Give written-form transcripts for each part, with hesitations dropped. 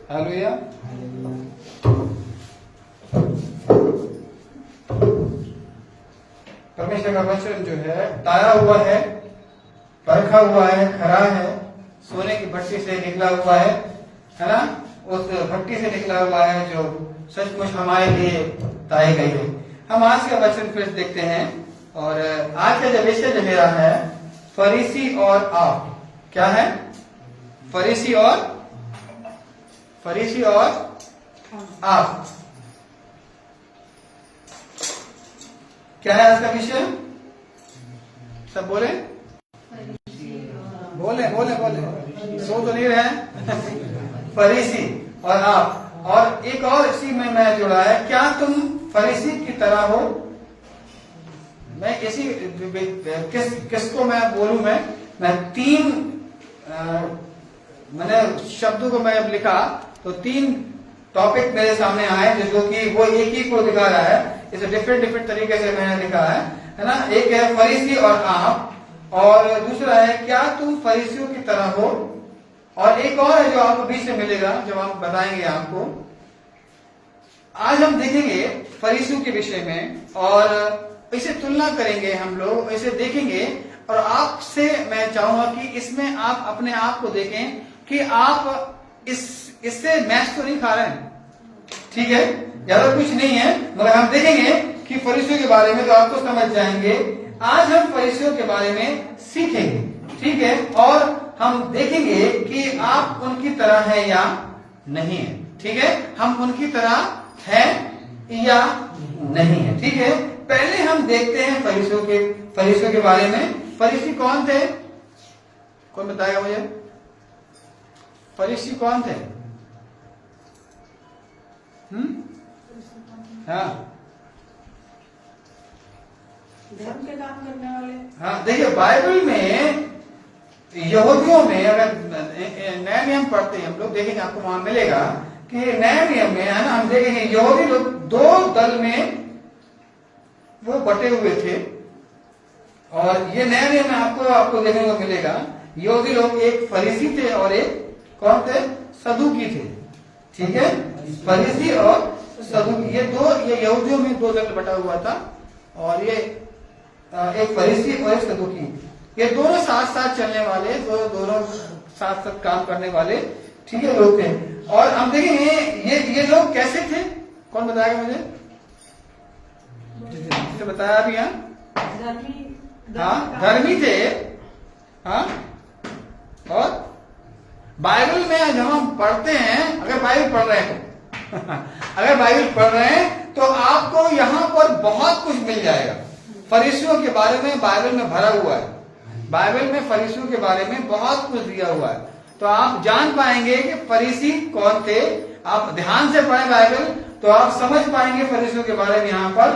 Hallelujah. परमेश्वर का वचन जो है ताया हुआ है, परखा हुआ है, खरा है, सोने की भट्टी से निकला हुआ है ना। उस भट्टी से निकला हुआ है जो सचमुच हमारे लिए ताई गई है। हम आज का वचन फिर देखते हैं और आज का जो विषय जो मेरा है फरीसी और आप। क्या है? फरीसी और आप। क्या है आज का विषय? सब बोले बोले बोले बोले, सो तो नहीं रहे। फरीसी और आप। और एक और इसी में मैं जुड़ा है, क्या तुम फरीसी की तरह हो? मैं इसी किसको मैं बोलूं? मैं तीन मैंने शब्दों को मैं लिखा तो तीन टॉपिक मेरे सामने आए जो कि वो एक ही को दिखा रहा है। इसे डिफरेंट तरीके से मैंने लिखा है ना। एक है फरीसी और आप, और दूसरा है क्या तुम फरीसियों की तरह हो, और एक और है जो आपको बीच में मिलेगा जब हम बताएंगे आपको। आज हम देखेंगे फरीसियों के विषय में और इसे तुलना करेंगे, हम लोग इसे देखेंगे और आपसे मैं चाहूंगा कि इसमें आप अपने आप को देखें कि आप इससे मैच तो नहीं खा रहे हैं। ठीक है, ज्यादा कुछ नहीं है, मगर हम देखेंगे कि फरीसियों के बारे में तो आपको समझ जाएंगे। आज हम फरीसियों के बारे में सीखेंगे, ठीक है, और हम देखेंगे कि आप उनकी तरह है या नहीं है। ठीक है, हम उनकी तरह है या नहीं है। ठीक है, पहले हम देखते हैं फरीसियों के बारे में। फरीसी कौन थे? कौन बताएगा मुझे? फरीसी कौन थे? हाँ, धर्म के काम करने वाले। हाँ, देखिए बाइबल में यहूदियों में अगर नया नियम पढ़ते हैं हम लोग, देखेंगे आपको वहां मिलेगा कि नए नियम में है ना, हम देखेंगे यहूदी लोग दो दल में वो बटे हुए थे। और ये नए नियम में आपको देखने को मिलेगा, यहूदी लोग एक फरीसी थे और एक कौन थे? सदूकी थे। ठीक है, फरीसी और सदूकी, ये यहूदियों में दो दल बटा हुआ था। और ये एक फरीसी और एक सदूकी, ये दोनों साथ साथ चलने वाले, दोनों साथ साथ काम करने वाले, ठीक है, लोग थे। और हम देखेंगे ये लोग कैसे थे। कौन बताएगा मुझे? जिसे बताया अभी। हाँ, धर्मी थे। हाँ, और बाइबल में जब हम पढ़ते हैं, अगर बाइबल पढ़ रहे हैं अगर बाइबल पढ़ रहे हैं तो आपको यहाँ पर बहुत कुछ मिल जाएगा। फरीसियों के बारे में बाइबल में भरा हुआ है। बाइबल में फरीसियों के बारे में बहुत कुछ दिया हुआ है, तो आप जान पाएंगे कि फरीसी कौन थे। आप ध्यान से पढ़ें बाइबल तो आप समझ पाएंगे फरीसियों के बारे में यहाँ पर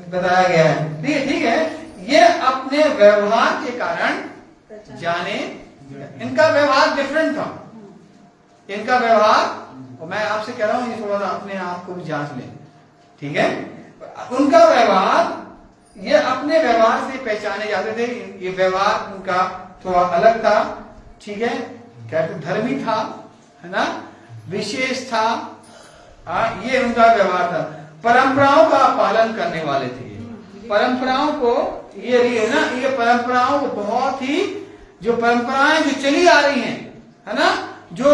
बताया गया है। ठीक है, ये अपने व्यवहार के कारण जाने, इनका व्यवहार डिफरेंट था। इनका व्यवहार, और मैं आपसे कह रहा हूं ये थोड़ा सा अपने आप को भी जांच लें। ठीक है, उनका व्यवहार, ये अपने व्यवहार से पहचाने जाते थे। ये व्यवहार उनका थोड़ा अलग था। ठीक है, कहते धर्मी था, है ना, विशेष था। ये उनका व्यवहार था। परंपराओं का पालन करने वाले थे। परंपराओं को ये ना, ये परंपराओं को बहुत ही, जो परंपराएं जो चली आ रही हैं, है ना, जो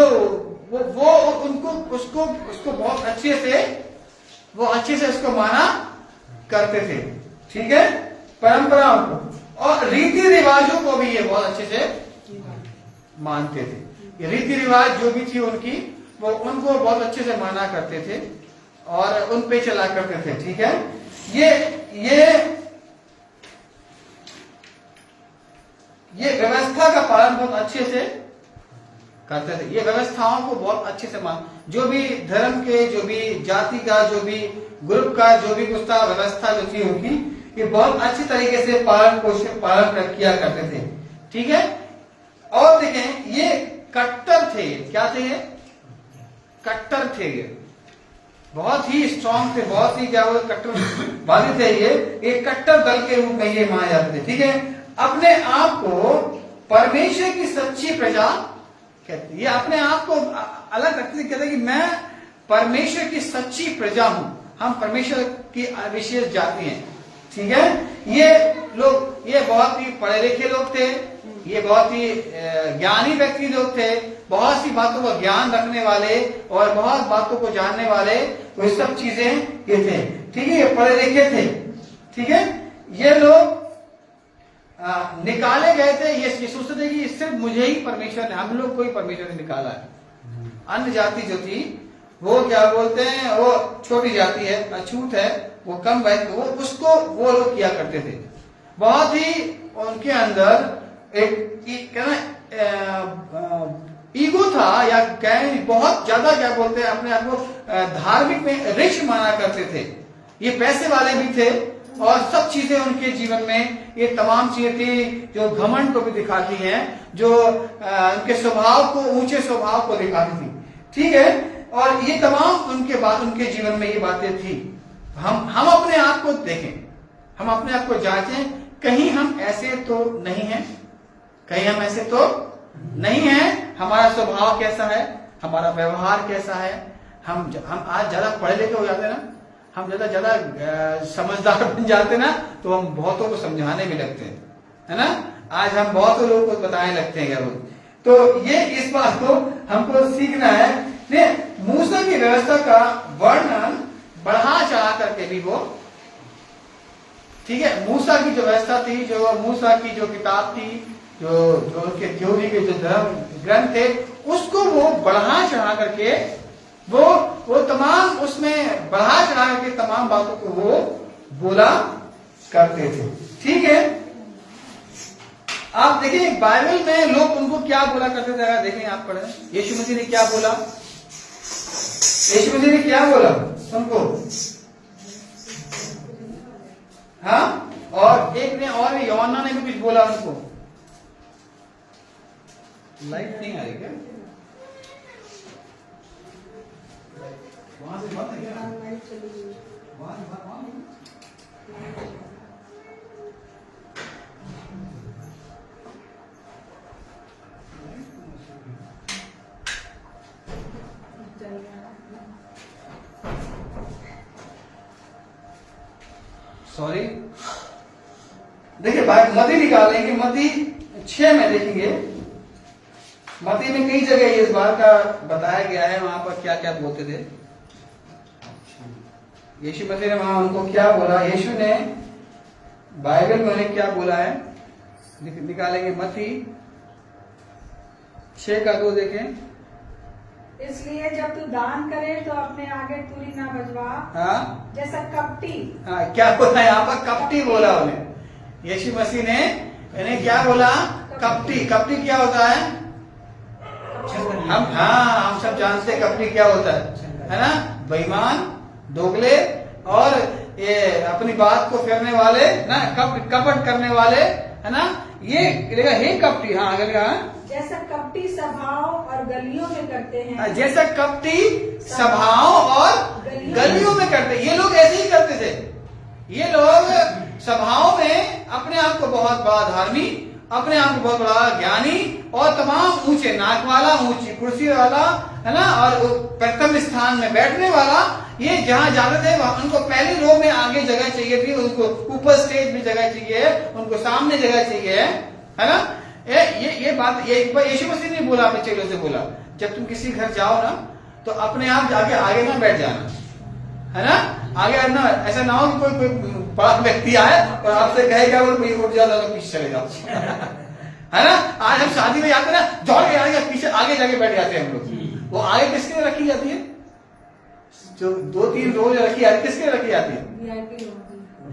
वो उनको उसको बहुत अच्छे से उसको माना करते थे। ठीक है, परंपराओं को और रीति रिवाजों को भी ये बहुत अच्छे से मानते थे। ये रीति रिवाज जो भी थी उनकी, वो उनको बहुत अच्छे से माना करते थे और उन पे चला करते थे। ठीक है, ये व्यवस्था का पालन बहुत अच्छे से करते थे। ये व्यवस्थाओं को बहुत अच्छे से जो भी धर्म के, जो भी जाति का, जो भी ग्रुप का, जो भी कुछ था, व्यवस्था जो थी उनकी, ये बहुत अच्छी तरीके से पालन किया करते थे। ठीक है, और देखें ये कट्टर थे। क्या थे ये? कट्टर थे। ये बहुत ही स्ट्रांग थे, बहुत ही क्या वो कट्टरवादी थे। ये एक कट्टर दल के रूप में ये माने जाते थे। ठीक है, अपने आप को परमेश्वर की सच्ची प्रजा कहते, ये अपने आप को अलग रखते थे, कहते कि मैं परमेश्वर की सच्ची प्रजा हूं, हम परमेश्वर की विशेष जाति हैं। ठीक है, ये लोग, ये बहुत ही पढ़े लिखे लोग थे, ये बहुत ही ज्ञानी व्यक्ति लोग थे, बहुत सी बातों का ज्ञान रखने वाले और बहुत बातों को जानने वाले, वो सब चीजें ये थे। ठीक है, ये पढ़े लिखे थे। ठीक है, ये लोग निकाले गए थे, ये सोचते थे कि सिर्फ मुझे ही परमेश्वर ने, हम लोग को ही परमेश्वर ने निकाला है। अन्य जाति जो थी वो क्या बोलते हैं, वो छोटी जाति है, अछूत है, वो कम वैध, वो उसको वो लोग किया करते थे। बहुत ही उनके अंदर एक कहना ईगो था, या कहें बहुत ज्यादा क्या बोलते हैं, अपने आप को धार्मिक में रिच माना करते थे। ये पैसे वाले भी थे और सब चीजें उनके जीवन में, ये तमाम चीजें थी जो घमंड को भी दिखाती हैं, जो उनके स्वभाव को, ऊंचे स्वभाव को दिखाती थी। ठीक है, और ये तमाम उनके जीवन में ये बातें थी। हम अपने आप को देखें, हम अपने आप को जांचें, कहीं हम ऐसे तो नहीं हैं, कहीं हम ऐसे तो नहीं हैं। हमारा स्वभाव कैसा है, हमारा व्यवहार कैसा है। हम आज ज्यादा पढ़े लिखे हो जाते हैं ना, हम ज्यादा समझदार बन जाते ना, तो हम बहुतों को समझाने में लगते हैं, है ना। आज हम बहुतों लोगों को बताने लगते हैं क्या बोलते। तो ये इस बात को हमको सीखना है। मूसा की व्यवस्था का वर्णन बढ़ा चढ़ा करके भी वो, ठीक है, मूसा की जो व्यवस्था थी, जो मूसा की जो किताब थी, जो उनके थ्योरी के जो धर्म ग्रंथ थे, उसको वो बढ़ा चढ़ा करके वो तमाम उसमें बढ़ा चढ़ा करके तमाम बातों को वो बोला करते थे। ठीक है, आप देखें बाइबल में लोग उनको क्या बोला करते थे, अगर देखें आप पढ़ें, यीशु मसीह ने क्या बोला, यीशु मसीह ने क्या बोला उनको, हाँ, और एक ने और यूहन्ना ने भी कुछ बोला उनको। लाइट नहीं आ रही क्या? वहां से बात है क्या? सॉरी, देखिए मती निकालेंगे, मती 6 में देखेंगे, मती में कई जगह इस बात का बताया गया है, वहां पर क्या क्या बोलते थे यीशु मसीह ने, वहां उनको क्या बोला, यीशु ने बाइबल में उन्हें क्या बोला है, निकालेंगे मती 6:2 देखें। इसलिए जब तू दान करे तो अपने आगे तुरी ना बजवा, हाँ, जैसा कपटी। हाँ, क्या बोला यहाँ पर, कपटी बोला उन्हें, यीशु मसीह ने इन्हें क्या बोला, कपटी। कपटी क्या होता है, हम सब जानते हैं कपटी क्या होता है ना, बेईमान, दोगले और ये अपनी बात को फेरने वाले ना, कपट करने वाले, है ना, ये हे कपटी। हाँ, आगे कहा, जैसा कपटी सभाओं और गलियों में करते हैं, जैसा कपटी सभाओं और गलियों में करते, ये लोग ऐसे ही करते थे। ये लोग सभाओं में अपने आप को बहुत बड़ा धार्मिक, अपने आप को बहुत बड़ा ज्ञानी और तमाम ऊंचे नाक वाला, ऊंची कुर्सी वाला, है ना, और प्रथम स्थान में बैठने वाला, ये जहां जाते थे वहां उनको पहले रो में आगे जगह चाहिए थी, उनको ऊपर स्टेज में जगह चाहिए, उनको सामने जगह चाहिए, है ना। ये बात ये यीशु मसीह ने बोला, अपने चेलों से बोला, जब तुम किसी घर जाओ ना तो अपने आप जाके आगे ना बैठ जाना, है ना, आगे ना, ऐसा ना हो कि कोई बड़ा व्यक्ति आए और आपसे कहे क्या, वो उठ जाओ तो पीछे चले जाओ, है ना। आज हम शादी में जाते ना, दौड़ के आगे पीछे आगे जाके बैठ जाते हैं हम लोग। वो आगे किसके लिए रखी जाती है, जो 2-3 रोज रखी जाती है, किसके लिए रखी जाती है,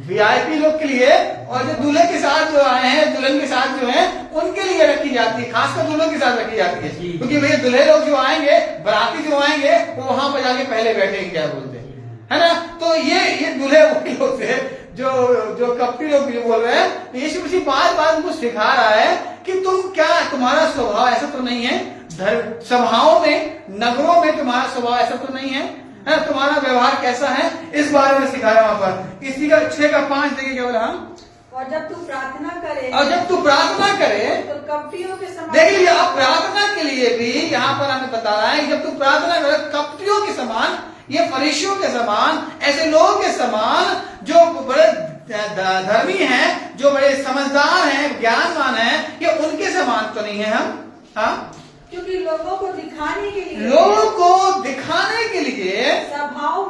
वीआईपी लोग के लिए, और जो दूल्हे के साथ जो आए हैं, दुल्हन के साथ जो हैं, उनके लिए रखी जाती है, खासकर दूल्हों के साथ रखी जाती है, क्योंकि भैया दूल्हे लोग जो आएंगे, बाराती जो आएंगे, वो वहां पर जाके पहले बैठेंगे, क्या बोलते हैं, है ना। तो ये दूल्हे वही लोग थे जो कपटी लोग जो बोल रहे हैं। यीशु मसीह बार उनको सिखा रहा है कि तुम्हारा स्वभाव ऐसा तो नहीं है, सभाओं में, नगरों में तुम्हारा स्वभाव ऐसा तो नहीं है, तुम्हारा व्यवहार कैसा है, इस बारे में सिखाया वहां पर। इसी का 6:5 देखिए क्या बोला, और जब तू प्रार्थना करे, और जब तू प्रार्थना करे, तो कपटियों के समान। देखिए अब प्रार्थना के लिए भी यहाँ पर हमें बता रहा है कि जब तू प्रार्थना करे कपटियों के समान, ये फरीसियों के समान, ऐसे लोगों के समान जो बड़े धर्मी हैं, जो बड़े समझदार हैं, ज्ञानवान हैं, ये उनके समान तो नहीं है हम। हाँ, क्योंकि लोगों को दिखाने के लिए, लोगों को दिखाने के लिए सभाओं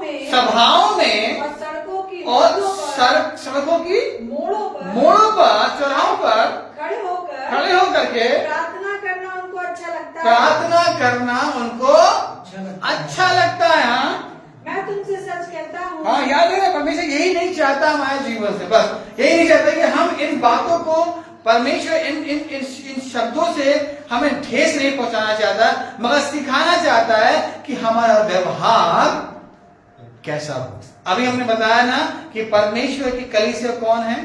में और सड़कों की और रोडों पर, सड़कों की मोड़ों पर, चौराहों पर खड़े होकर के प्रार्थना करना उनको अच्छा लगता है। प्रार्थना करना उनको अच्छा लगता है। हाँ, मैं तुमसे सच कहता हूँ। हाँ, याद है, परमेश्वर यही नहीं चाहता हमारे जीवन से, बस यही नहीं चाहता कि हम इन बातों को, परमेश्वर इन शब्दों से हमें ठेस नहीं पहुंचाना चाहता, मगर सिखाना चाहता है कि हमारा व्यवहार कैसा हो। अभी हमने बताया ना कि परमेश्वर की कलीसिया कौन है,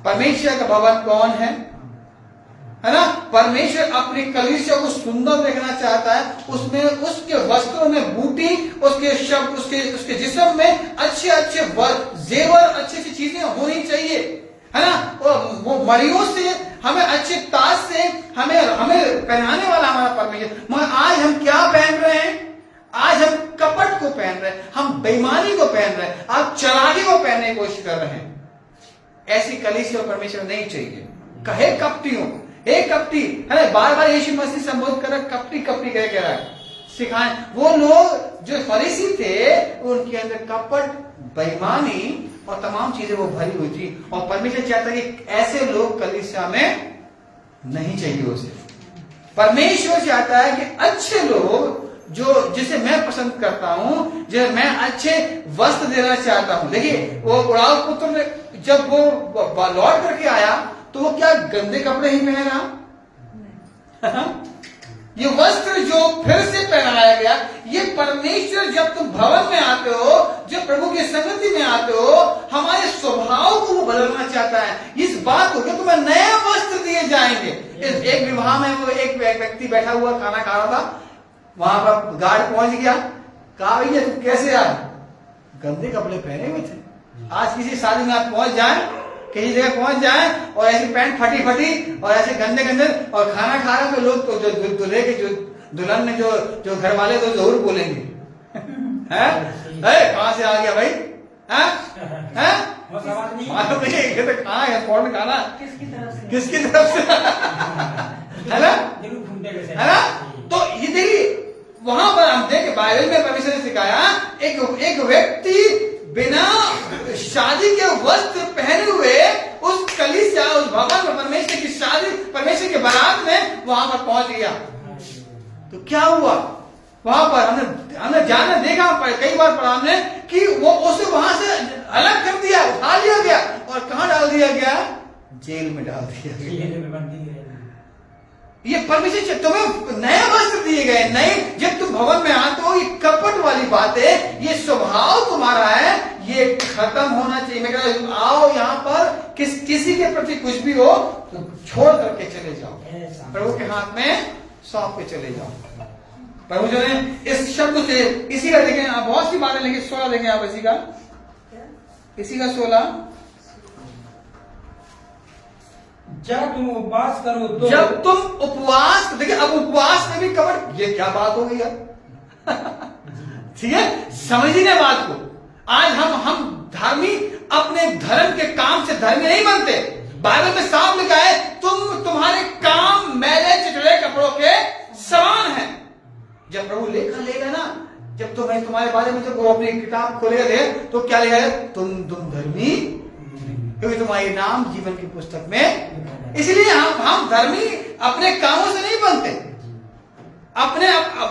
परमेश्वर का भवन कौन है ना। परमेश्वर अपनी कलीसिया को सुंदर देखना चाहता है, उसमें उसके वस्त्रों में बूटी, उसके शब्द, उसके जिस्म में अच्छे अच्छे जेवर, अच्छी अच्छी चीजें होनी चाहिए, है ना। वो मड़ियों से, हमें अच्छे ताज से हमें पहनाने वाला हमारा परमेश्वर। मगर आज हम क्या पहन रहे हैं? आज हम कपट को पहन रहे हैं, हम बेईमानी को पहन रहे हैं, आप चालाकी को पहनने की कोशिश कर रहे हैं। ऐसी कलीसिया परमेश्वर नहीं चाहिए। कहे कपटियों, एक कपटी, है ना, बार बार यीशु मसीह संबोधित कर रहा है, कपटी कपटी कह रहा है, सिखाएं। वो लोग जो फरीसी थे, उनके अंदर कपट, बेईमानी और तमाम चीजें वो भरी हुई थी, और परमेश्वर चाहता है कि ऐसे लोग कलीसिया में नहीं चाहिए उसे। परमेश्वर चाहता है कि अच्छे लोग, जो जिसे मैं पसंद करता हूं, जो मैं अच्छे वस्त्र देना चाहता हूं। देखिए वो उड़ाऊ पुत्र ने जब वो लौट करके आया तो वो क्या गंदे कपड़े ही पहन रहा? ये वस्त्र जो फिर से पहनाया गया, ये परमेश्वर जब तुम भवन में आते हो, जब प्रभु की संगति में आते हो, हमारे स्वभाव को वो बदलना चाहता है। इस बात को कि तुम्हें नए वस्त्र दिए जाएंगे। एक विवाह में वो एक व्यक्ति बैठा हुआ खाना खा रहा था, वहां पर गार्ड पहुंच गया, कहा भैया तुम कैसे आए? गंदे कपड़े पहने हुए थे। आज किसी शादी में आप पहुंच जाए, कहीं जगह पहुंच जाए और ऐसी पैंट फटी फटी और ऐसे गंदे गंदे और खाना खा रहे तो लोग तो जो दूल्हे के, जो दुल्हन ने, जो घर वाले तो जरूर बोलेंगे, हैं कहां से आ गया भाई? हैं मालूम नहीं, ये तो कहाँ है फौरन खाना, किसकी तरफ से है ना। तो ये देखिए वहां पर हम देखें, बाइबल में परमेश्वर ने सिखाया, एक व्यक्ति बिना शादी के वस्त्र पहने हुए उस कलीसिया, उस भवन में, परमेश्वर की शादी, परमेश्वर के बारात में वहां पर पहुंच गया। तो क्या हुआ वहां पर? हमने जाना देखा, कई बार पढ़ा हमने कि वो उसे वहां से अलग कर दिया, उठा लिया गया और कहां डाल दिया गया? जेल में डाल दिया गया। ये परमेश्वर, तुम्हें नए वस्त्र दिए गए, नए, जब तुम भवन में आते हो, ये कपट वाली बात है, ये स्वभाव तुम्हारा है, ये खत्म होना चाहिए। मैं कह रहा हूं आओ यहाँ पर, किसी के प्रति कुछ भी हो तो छोड़ करके चले जाओ, प्रभु के हाथ में सौंप के चले जाओ। प्रभु जो ने इस शब्द से, इसी का देखें आप, बहुत सी बातें लेंगे, 16 देखें आप, इसी का 16, जब तुम उपवास करो तो, जब तुम उपवास, देखिए अब उपवास में भी कपट, ये क्या बात हो गई यार? ठीक है, समझिए बात को। आज हम धर्मी, अपने धर्म के काम से धर्मी नहीं बनते। बाइबल में साफ लिखा है, तुम्हारे काम मैले चिथड़े कपड़ों के समान है। जब प्रभु लेखा लेगा ना, जब तुम्हारे बारे में जब वो अपनी किताब खोलेगा तो क्या लिखा है? तुम धर्मी, क्योंकि तुम्हारे नाम जीवन की पुस्तक में। इसलिए हम धर्मी अपने कामों से नहीं बनते, अपने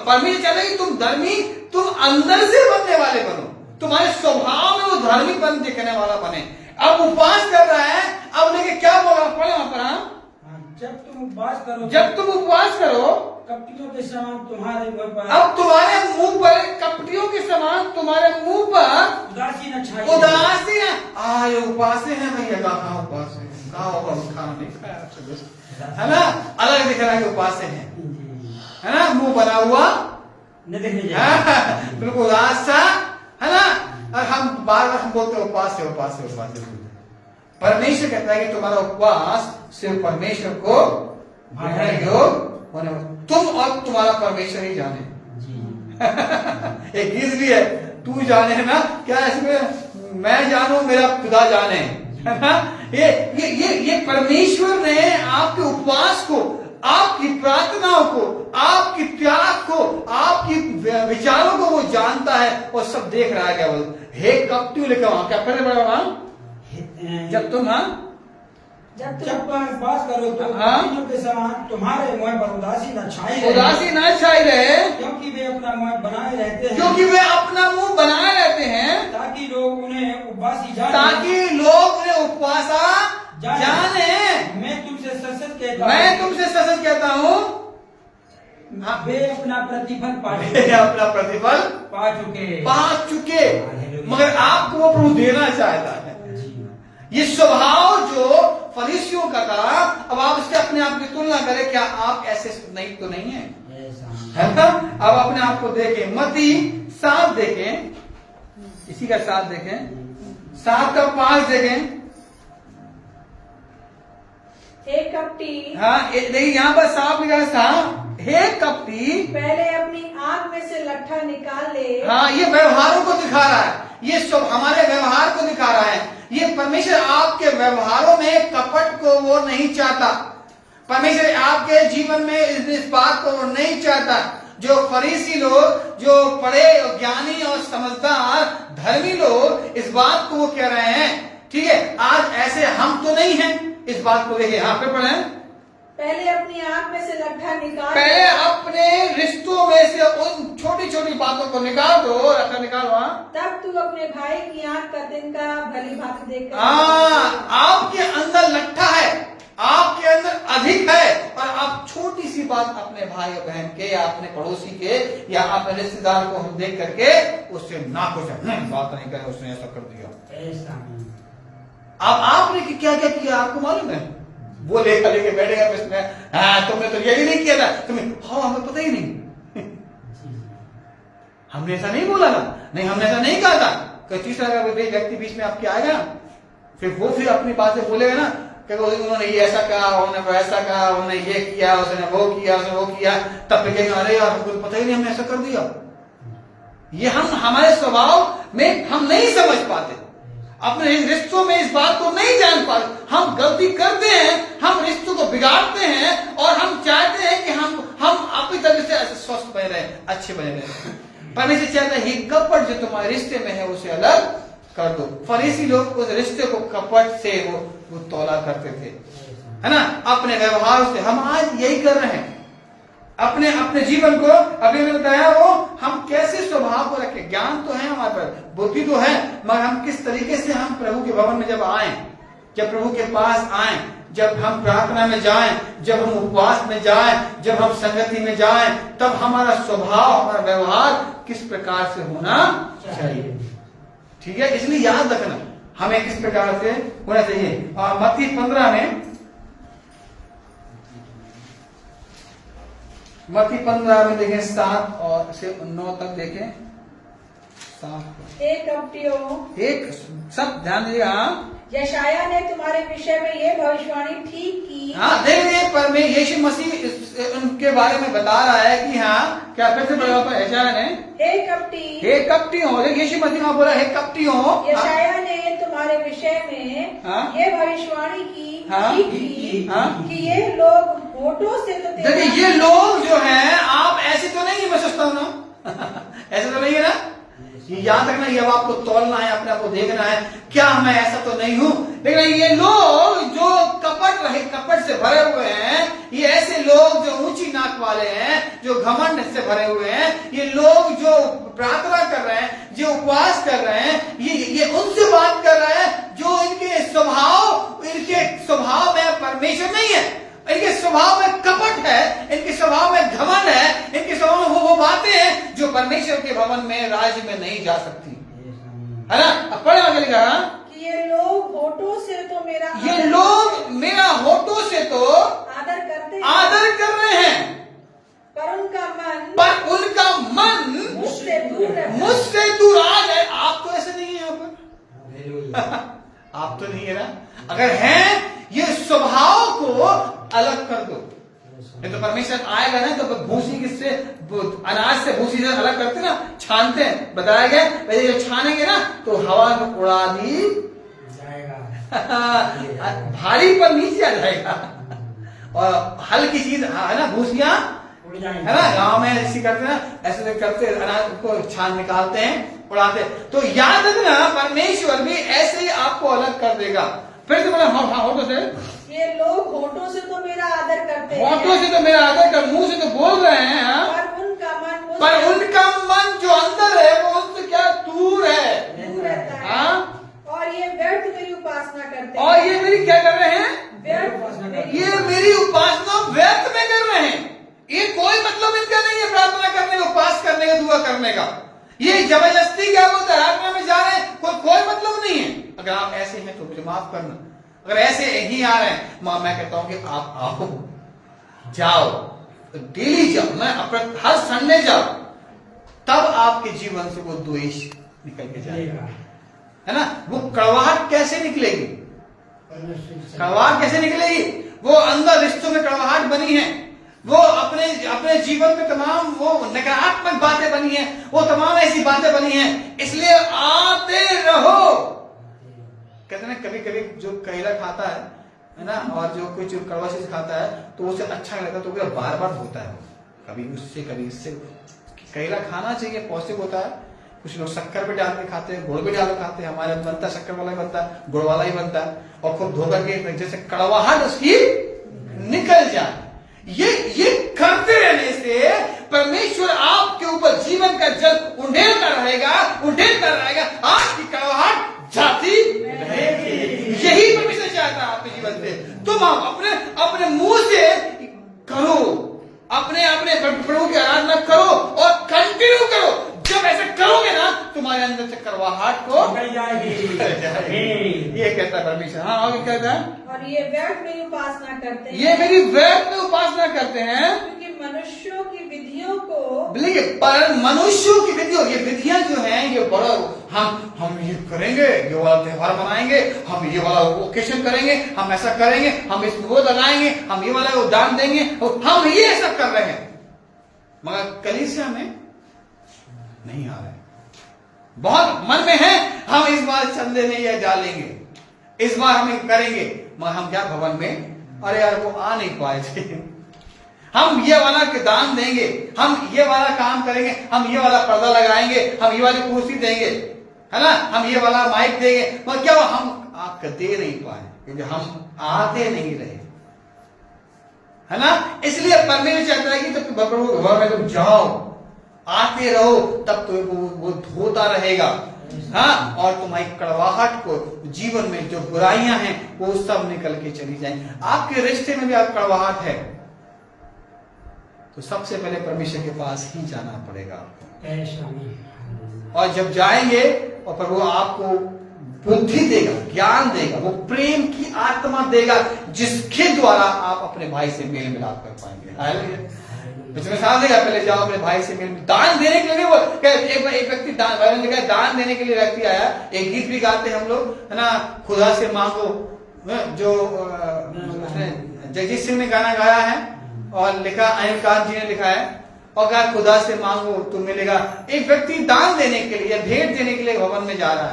परमेश्वर चाहता है कि तुम धर्मी, तुम अंदर से बनने वाले बनो, तुम्हारे स्वभाव में वो धार्मिक बन दिखने वाला बने। अब उपवास कर रहा है, अब लेके क्या बोला, पढ़े वहां पर, जब तुम उपवास करो, जब तुम उपवास करो, कपटियों के समान तुम्हारे मुंह पर, अब तुम्हारे मुंह पर, कपटियों के समान तुम्हारे मुंह पर उदासीन छाई, आए उपासे हैं भैया, कहाँ उपास है, खाना नहीं खाया, है ना, अलग दिख रहा है उपासे हैं, है ना, मुंह बना हुआ बिल्कुल उदास सा, है ना। और हम बार बार हम बोलते उपास है, उपास है, उपास है। परमेश्वर कहता है कि तुम्हारा उपवास सिर्फ परमेश्वर को भाने योग होने वाला, तुम और तुम्हारा परमेश्वर ही जाने। एक गीत भी है, तू जाने ना क्या, इसमें मैं जानू मेरा खुदा जाने, है ना। ये परमेश्वर ने आपके उपवास को, आपकी प्रार्थनाओं को, आपकी त्याग को, आपकी विचारों को वो जानता है और सब देख रहा है। क्या बोल, हे कपटी लिखा वहां, क्या पहले बड़ा वहां, जब तुम जब तुम उपवास करो तो कपटियों के समान तुम्हारे मुंह पर उदासी न छाई रहे, क्योंकि वे अपना मुंह बनाए रहते हैं, ताकि लोग उन्हें उपवासी जाने। मैं तुमसे सच कहता हूँ वे अपना प्रतिफल पा चुके, मगर आपको वो प्रभु देना चाहता है। ये स्वभाव जो फरीसियों का था, अब आप इसके अपने आप की तुलना करें, क्या आप ऐसे नहीं तो नहीं है, है ना। अब अपने आप को देखें, मत्ती 7 देखें, इसी का 7 देखें, 7 का 5 देखें। हे कपटी, हाँ देखिए यहाँ पर साफ लिखा था, हे कपटी, पहले अपनी आंख में से लट्ठा निकाल ले। हाँ, ये व्यवहारों को दिखा रहा है, ये सब हमारे व्यवहार को दिखा रहा है। ये परमेश्वर आपके व्यवहारों में कपट को वो नहीं चाहता। परमेश्वर आपके जीवन में इस बात को वो नहीं चाहता। जो फरीसी लोग, जो पढ़े ज्ञानी और समझदार धर्मी लोग इस बात को वो कह रहे हैं, ठीक है। आज ऐसे हम तो नहीं हैं, इस बात को देखिए, यहाँ पे पढ़े, पहले अपनी आंख में से लट्ठा निकाल, पहले अपने रिश्तों में से उन छोटी छोटी बातों को निकाल दो, लट्ठा निकालो, तब तू अपने भाई की आंख का तिनका भली भांति देख। आपके अंदर लट्ठा है, आपके अंदर अधिक है, और आप छोटी सी बात अपने भाई और बहन के या अपने पड़ोसी के या अपने रिश्तेदार को हम देख करके उससे नाखुश है, बात नहीं करे, उसने ऐसा कर दिया। अब आपने क्या क्या किया आपको मालूम है? वो लेके बैठेगा इसमें, हाँ तुमने तो यही नहीं किया था, तुम्हें, हाँ हमें पता ही नहीं, हमने ऐसा नहीं बोला था, नहीं हमने ऐसा नहीं कहा था। कोई तीसरा व्यक्ति बीच में आपके आएगा, फिर अपनी बातें बोलेगा ना, कि उन्होंने ये ऐसा कहा, उन्होंने वैसा कहा, उन्होंने ये किया, उसने वो किया, तब फिर कहेंगे अरे यार कुछ पता ही नहीं, हमने ऐसा कर दिया। ये हम हमारे स्वभाव में हम नहीं समझ पाते, अपने रिश्तों में इस बात को नहीं जान पाते। हम गलती करते हैं, हम रिश्तों को बिगाड़ते हैं, और हम चाहते हैं कि हम अपनी तरह से स्वस्थ बने रहे, अच्छे बने रहे। परमेश्वर चाहता है कपट जो तुम्हारे रिश्ते में है उसे अलग कर दो। फरीसी लोग उस रिश्ते को कपट से वो तौला करते थे, है ना, अपने व्यवहार से। हम आज यही कर रहे हैं अपने जीवन को। अभी मैंने बताया वो हम कैसे स्वभाव को रखें। ज्ञान तो है हमारे पास, बुद्धि तो है, मगर हम किस तरीके से हम प्रभु के भवन में जब आए, जब प्रभु के पास आए, जब हम प्रार्थना में जाएं, जब हम उपवास में जाएं, जब हम संगति में जाएं, तब हमारा स्वभाव, हमारा व्यवहार किस प्रकार से होना चाहिए, ठीक है। इसलिए याद रखना हमें किस प्रकार से होना चाहिए। मत्ती 15 में, मत्ती 15 में देखें 7 और से 9 तक देखें। 7 एक कपटियों, एक सब ध्यान दीजिएगा। यशाया ने तुम्हारे विषय में ये भविष्यवाणी ठीक की। हाँ देखिए, पर में यीशु मसीह उनके बारे में बता रहा है कि हाँ, क्या फिर से बता, यशाया ने हे कपटियों, यीशु मसीह वहां बोला हे कपटियों, यशाया ने तुम्हारे विषय में ये भविष्यवाणी की कि ये लोग होठों से तो देखिए, ये लोग जो हैं, आप ऐसे तो नहीं है, मैं सोचता हूँ ना ऐसे तो नहीं है ना, ये याद रखना, ये अब आपको तौलना है, अपने आप को देखना है, क्या मैं ऐसा तो नहीं हूं। लेकिन ये लोग जो कपट से भरे हुए हैं, ये ऐसे लोग जो ऊंची नाक वाले हैं, जो घमंड से भरे हुए हैं, ये लोग जो प्रार्थना कर रहे हैं, जो उपवास कर रहे हैं, ये उनसे बात कर रहे हैं जो इनके स्वभाव में परमेश्वर नहीं है, इनके स्वभाव में कपट है, इनके स्वभाव में घमंड है, इनके स्वभाव में वो बातें हैं जो परमेश्वर के भवन में, राज्य में नहीं जा सकती, है ना। अब पढ़े आगे लिखा कि ये लोग होठों से तो मेरा होठों से तो आदर कर रहे हैं, पर उनका मन मुझसे दूर आ जाए। आप तो ऐसे नहीं है यहाँ पर आप आप तो नहीं है ना, अगर हैं ये स्वभाव को अलग कर दो। नहीं तो परमेश्वर आएगा ना तो भूसी किससे, अनाज से भूसी से अलग करते ना, छानते हैं, बताया गया वैसे जो छानेंगे ना तो हवा में उड़ा दी जाएगा भारी पर नीचे आ जाएगा। और हल्की चीज है ना, भूसियां है ना, गांव में ऐसी करते हैं, ऐसे करते अनाज को छान निकालते हैं, उड़ाते। तो याद रखना परमेश्वर भी ऐसे ही आपको अलग कर देगा। फिर से बोला होठों से, ये लोग होठों से तो मेरा आदर करते हैं, होठों से तो मेरा आदर कर, मुंह से तो बोल रहे हैं हाँ? पर उनका मन जो अंदर है वो उससे क्या दूर दूर रहता है हाँ? और ये व्यर्थ मेरी उपासना करते हैं। और ये मेरी क्या कर रहे हैं, व्यर्थ ये मेरी उपासना व्यर्थ में कर रहे हैं। ये कोई मतलब इनका नहीं है प्रार्थना करने का, उपास करने का, दुआ करने का। ये जबरदस्ती क्या बोलता है, आत्मा में जा रहे हैं, कोई मतलब नहीं है। अगर आप ऐसे हैं तो मुझे माफ करना, अगर ऐसे ही आ रहे हैं मैं कहता हूं कि आप आओ, जाओ, डेली जाओ, मैं अपना हर संडे जाओ, तब आपके जीवन से वो द्वेष निकल के जाएगा, है ना। वो कड़वाहट कैसे निकलेगी, कड़वाहट कैसे निकलेगी, वो अंदर रिश्तों में कड़वाहट बनी है, वो अपने जीवन में तमाम वो नकारात्मक बातें बनी है, वो तमाम ऐसी बातें बनी हैं, इसलिए आते रहो। कहते हैं कभी कभी जो करेला खाता है ना, और जो कुछ कड़वा चीज खाता है तो उसे अच्छा नहीं लगता, तो वो बार बार होता है, कभी उससे कभी इससे। करेला खाना चाहिए, पौष्टिक होता है। कुछ लोग शक्कर भी डाल के खाते हैं, गुड़ भी डाल के खाते हैं, हमारे बनता है शक्कर वाला ही बनता है, गुड़ वाला ही बनता है, और खूब धो करके जैसे कड़वाहट उसकी निकल जाए। ये करते रहने से परमेश्वर आपके ऊपर जीवन का जल उंडेलता रहेगा, आपकी कड़वाहट जाती रहेगी। यही परमेश्वर चाहता है आपके जीवन से। तुम अपने मुंह से करो, अपने प्रभु की आराधना करो और कंटिन्यू करो। जब ऐसे करोगे ना तुम्हारे अंदर से कड़वाहट को निकल जाएगी। ये कहता है परमेश्वर। हाँ आगे कहता है, और ये व्यर्थ मेरी उपासना करते हैं, ये मेरी व्यर्थ में उपासना करते हैं, क्योंकि मनुष्यों की विधियों को, पर मनुष्यों की विधियों, ये विधियां जो हैं ये बड़ा, हम ये करेंगे, ये वाला त्योहार मनाएंगे, हम ये वाला ओकेशन करेंगे, हम ऐसा करेंगे, हम इस वो लगाएंगे, हम ये वाला दान देंगे, और हम ये सब कर रहे हैं, मगर कलीसिया में नहीं आ रहे। बहुत मन में है हम इस बार चंदे नहीं या डालेंगे, इस बार हम करेंगे, मगर हम क्या भवन में, अरे यार वो आ नहीं पाए थे, हम ये वाला के दान देंगे, हम ये वाला काम करेंगे, हम ये वाला पर्दा लगाएंगे, हम ये वाली कुर्सी देंगे, है ना, हम ये वाला माइक देंगे, मगर क्या हम आपका दे नहीं पाए क्योंकि हम आते नहीं रहे, है ना। इसलिए परमेश्वर चाहता है कि जब प्रभु भवन में तुम जाओ, आते रहो, तब तो वो धोता रहेगा, हाँ, और तुम्हारी कड़वाहट को, जीवन में जो बुराइयां हैं वो सब निकल के चली जाएंगी। आपके रिश्ते में भी आप कड़वाहट है तो सबसे पहले परमेश्वर के पास ही जाना पड़ेगा, और जब जाएंगे और प्रभु आपको बुद्धि देगा, ज्ञान देगा, वो प्रेम की आत्मा देगा जिसके द्वारा आप अपने भाई से मेल मिलाप कर पाएंगे। मिसाल देगा, पहले जाओ अपने भाई से मिल, दान देने के लिए वो एक व्यक्ति दान देने के लिए व्यक्ति आया। एक गीत भी गाते हैं हम लोग, है ना, खुदा से मांगो, जो जगजीत सिंह ने गाना गाया है और लिखा, अनिल कांत जी ने लिखा है, और कहा खुदा से मांगो तो मिलेगा। एक व्यक्ति दान देने के लिए, भेंट देने के लिए भवन में जा रहा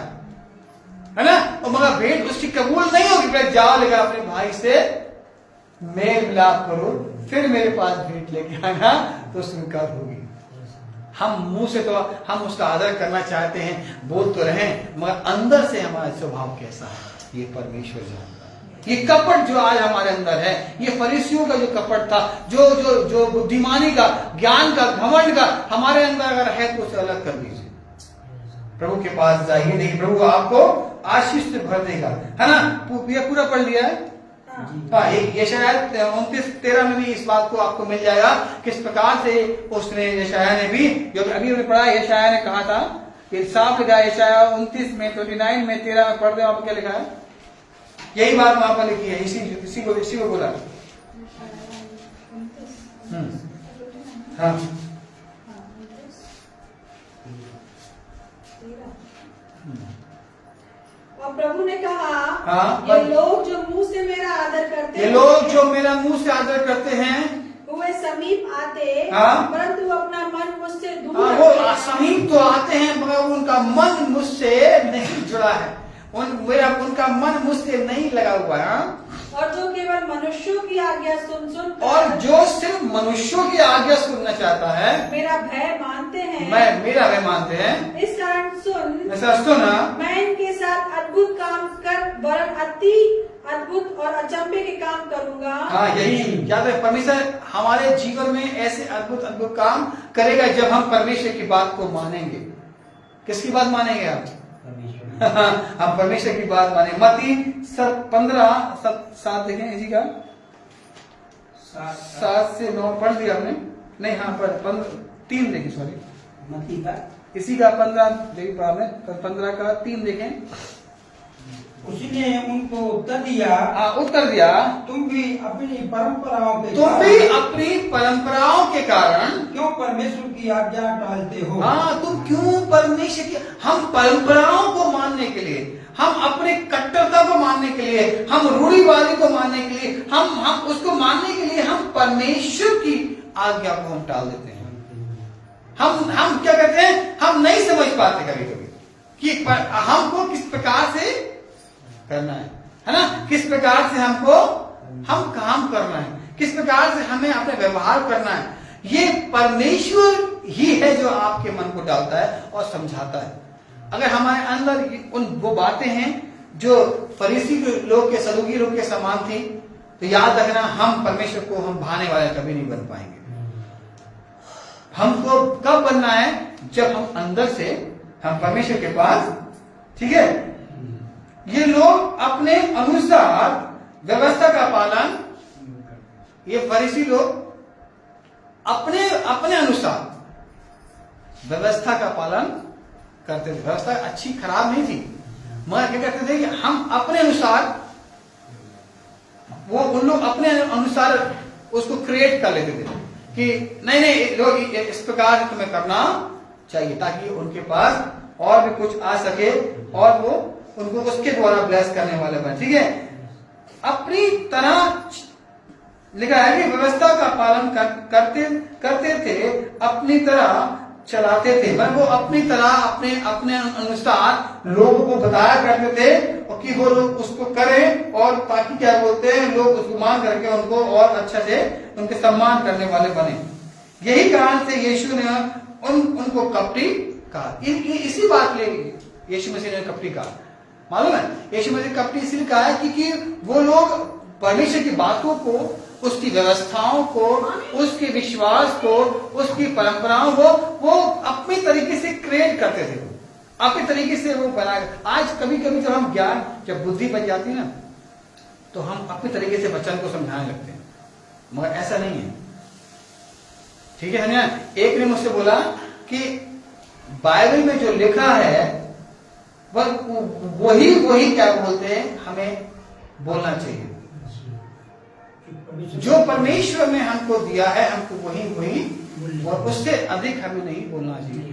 है ना, और मगर भेंट उसकी कबूल नहीं होगी, पहले जाओ लेकर अपने भाई से मेल मिलाप करो, फिर मेरे पास भेंट लेके आना तो स्वीकार होगी। हम मुंह से तो हम उसका आदर करना चाहते हैं, बोल तो रहे, मगर अंदर से हमारा स्वभाव कैसा है ये परमेश्वर जानता है। ये कपट जो आज हमारे अंदर है, ये फरीसियों का जो कपट था, जो जो जो बुद्धिमानी का, ज्ञान का, घमंड का हमारे अंदर अगर है तो उसे अलग कर दीजिए, प्रभु के पास जाइए, देखिए प्रभु आपको आशीष से भर देगा, है ना। ये पूरा पढ़ लिया है, हाँ, ये शायद 29-13 में भी इस बात को आपको मिल जाएगा किस प्रकार से उसने, यशाया ने भी, जो अभी हमने पढ़ा, यशाया ने कहा था कि साफ लिखा है, यशाया 29 में 29 में 13 में पढ़ दे, आपको क्या लिखा है, यही बात वहां पर लिखी है, इसी को बोला। हाँ, और प्रभु ने कहा, हाँ, ये लोग जो मुंह से मेरा आदर करते ये हैं, लोग जो मेरा मुंह से आदर करते हैं, वे समीप आते, हाँ, परंतु अपना मन मुझसे दूर हाँ, रखते वो हैं। समीप तो आते हैं मगर उनका मन मुझसे नहीं जुड़ा है, उनका मन मुझसे नहीं लगा हुआ है। हाँ? और जो केवल मनुष्यों की आज्ञा सुन सुन और जो सिर्फ मनुष्यों की आज्ञा सुनना चाहता है, मेरा भय मानते हैं, मेरा भय मानते हैं, इस कारण सुन, ऐसा सुना, मैं इनके साथ अद्भुत काम कर वरन अति अद्भुत और अचंभे के काम करूंगा। हाँ, यही क्या तो परमेश्वर हमारे जीवन में ऐसे अद्भुत अद्भुत काम करेगा जब हम परमेश्वर की बात को मानेंगे। किसकी बात मानेंगे आप? हम परमेश्वर की बात माने। मत्ती 15:7 देखें इसी का, 7 से 9 पढ़ दिया हमने, नहीं हाँ पढ़ 3 देखें, सॉरी मत्ती का इसी का 15 देखिए, 15 का 3 देखें। उसने उनको उत्तर दिया, तुम भी अपनी परंपराओं के कारण क्यों परमेश्वर की आज्ञा टालते हो। हाँ, तुम क्यों परमेश्वर की, हम परंपराओं को मानने के लिए, हम अपने कट्टरता को मानने के लिए, हम रूढ़िवादी को मानने के लिए, हम उसको मानने के लिए हम परमेश्वर की आज्ञा को हम टाल देते हैं। हम क्या कहते हैं, हम नहीं समझ पाते कभी कभी कि हमको किस प्रकार से करना है ना, किस प्रकार से हम काम करना है, किस प्रकार से हमें अपने व्यवहार करना है। ये परमेश्वर ही है जो आपके मन को डालता है और समझाता है। अगर हमारे अंदर वो बातें हैं जो फरीसी लोग के, सदूकी लोग के समान थी, तो याद रखना हम परमेश्वर को हम भाने वाले कभी नहीं बन पाएंगे। हमको कब बनना है? जब हम अंदर से हम परमेश्वर के पास, ठीक है। ये लोग अपने अनुसार व्यवस्था का पालन, ये फरीसी लोग अपने अनुसार व्यवस्था का पालन करते थे। व्यवस्था अच्छी खराब नहीं थी, मगर क्या करते थे कि हम अपने अनुसार, उन लोग अपने अनुसार उसको क्रिएट कर लेते थे कि नहीं लोग इस प्रकार तुम्हें करना चाहिए, ताकि उनके पास और भी कुछ आ सके और वो उनको उसके द्वारा ब्लेस करने वाले बने। ठीक है, अपनी तरह लिखा है कि व्यवस्था का पालन करते थे, अपनी तरह चलाते थे। वो अपनी तरह अपने अनुसार लोगों को बताया करते थे और कि वो लोग उसको करें, और ताकि क्या बोलते हैं, लोग उसको मान करके उनको और अच्छा से उनके सम्मान करने वाले बने। यही कारण से यीशु ने उनको कपटी कहा। इसी बात ले यीशु मसीह ने कपटी कहा। मालूम है, यीशु मसीह कपटी इसलिए कहा है क्योंकि वो लोग परमेश्वर की बातों को, उसकी व्यवस्थाओं को, उसके विश्वास को, उसकी परंपराओं को वो अपने तरीके से क्रिएट करते थे, अपने तरीके से वो बनाए। आज कभी कभी जब हम ज्ञान, जब बुद्धि बन जाती है ना, तो हम अपने तरीके से वचन को समझाने लगते हैं, मगर ऐसा नहीं है। ठीक है ना। एक ने मुझसे बोला कि बाइबल में जो लिखा है वही क्या बोलते हैं, हमें बोलना चाहिए। जो परमेश्वर ने हमको दिया है, हमको वही और उससे अधिक हमें नहीं बोलना चाहिए।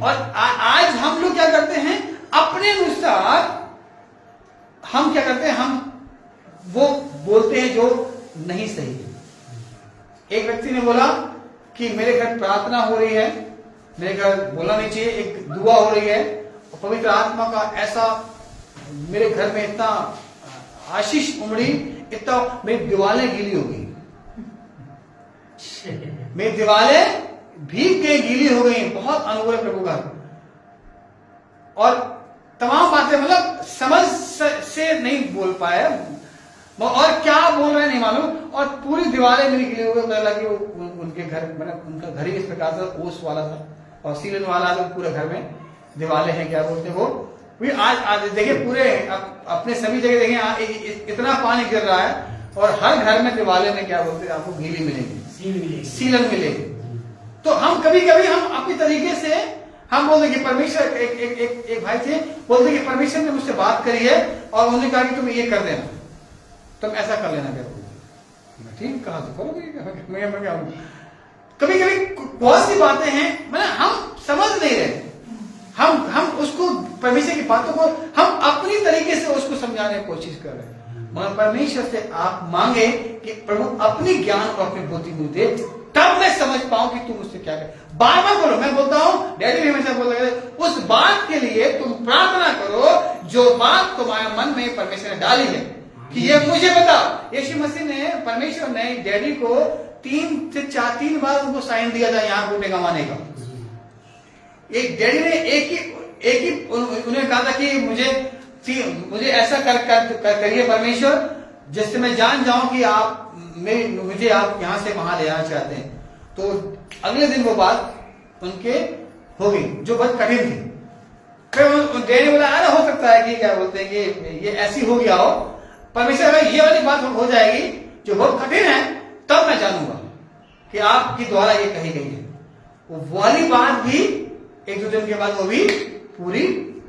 और आज हम लोग क्या करते हैं, अपने अनुसार हम क्या करते हैं, हम वो बोलते हैं जो नहीं सही है। एक व्यक्ति ने बोला कि मेरे घर प्रार्थना हो रही है, मेरे घर बोलना नहीं चाहिए, एक दुआ हो रही है, पवित्र आत्मा का ऐसा मेरे घर में इतना आशीष उमड़ी, इतना मेरी दीवारें गीली हो गई, मेरी दीवारें भीग गई, गीली हो गई। बहुत अनुभव है प्रभु का। और तमाम बातें मतलब समझ से नहीं बोल पाए, और क्या बोल रहे हैं नहीं मालूम, और पूरी दीवारें मेरी गीली हो गई। लगी उनके घर, मतलब उनका घर ही इस प्रकार से ओस वाला था और सीलन वाला था, पूरे घर में दीवारें हैं, क्या बोलते हैं वो। आज देखिए पूरे अपने सभी जगह देखिए इतना पानी गिर रहा है, और हर घर में दीवारें में क्या बोलते हैं, आपको गीली मिलेगी, सीलन मिलेगी। तो हम कभी कभी हम अपनी तरीके से हम बोलते कि परमेश्वर, एक भाई थे बोलते कि परमेश्वर ने मुझसे बात करी है और उन्होंने कहा कि तुम ये कर देना, तुम ऐसा कर लेना। क्या बोलते, ठीक कहा तो करो, मैं क्या। कभी कभी बहुत सी बातें हैं, मतलब हम समझ नहीं रहे, हम उसको परमेश्वर की बातों को हम अपनी तरीके से उसको समझाने की कोशिश कर रहे हैं, मगर परमेश्वर से आप मांगे कि प्रभु अपनी ज्ञान और अपनी बुद्धि मुझे दे, तब मैं समझ पाऊं कि तुम उससे क्या कर। बार बार बोलो, मैं बोलता हूं, डैडी भी हमेशा बोल रहे थे, उस बात के लिए तुम प्रार्थना करो जो बात तुम्हारे मन में परमेश्वर ने डाली है कि ये मुझे बताओ। यीशु मसीह ने, परमेश्वर ने डैडी को 3 बार उनको साइन दिया था यहाँ घूटे कमाने का। एक डैडी ने एक ही उन्हें कहा था कि मुझे ऐसा करिए परमेश्वर, जिससे मैं जान जाऊं कि आप मुझे आप यहां से वहां ले जाना चाहते हैं। तो अगले दिन वो बात उनके हो गई जो बहुत कठिन थी। फिर डैडी बोला, अरे हो सकता है कि क्या बोलते हैं कि ये ऐसी हो गया हो, परमेश्वर अगर ये वाली बात हो जाएगी जो बहुत कठिन है, तब मैं जानूंगा कि आपके द्वारा ये कही गई है। वो वाली बात भी 1-2 दिन के बाद वो भी पूरी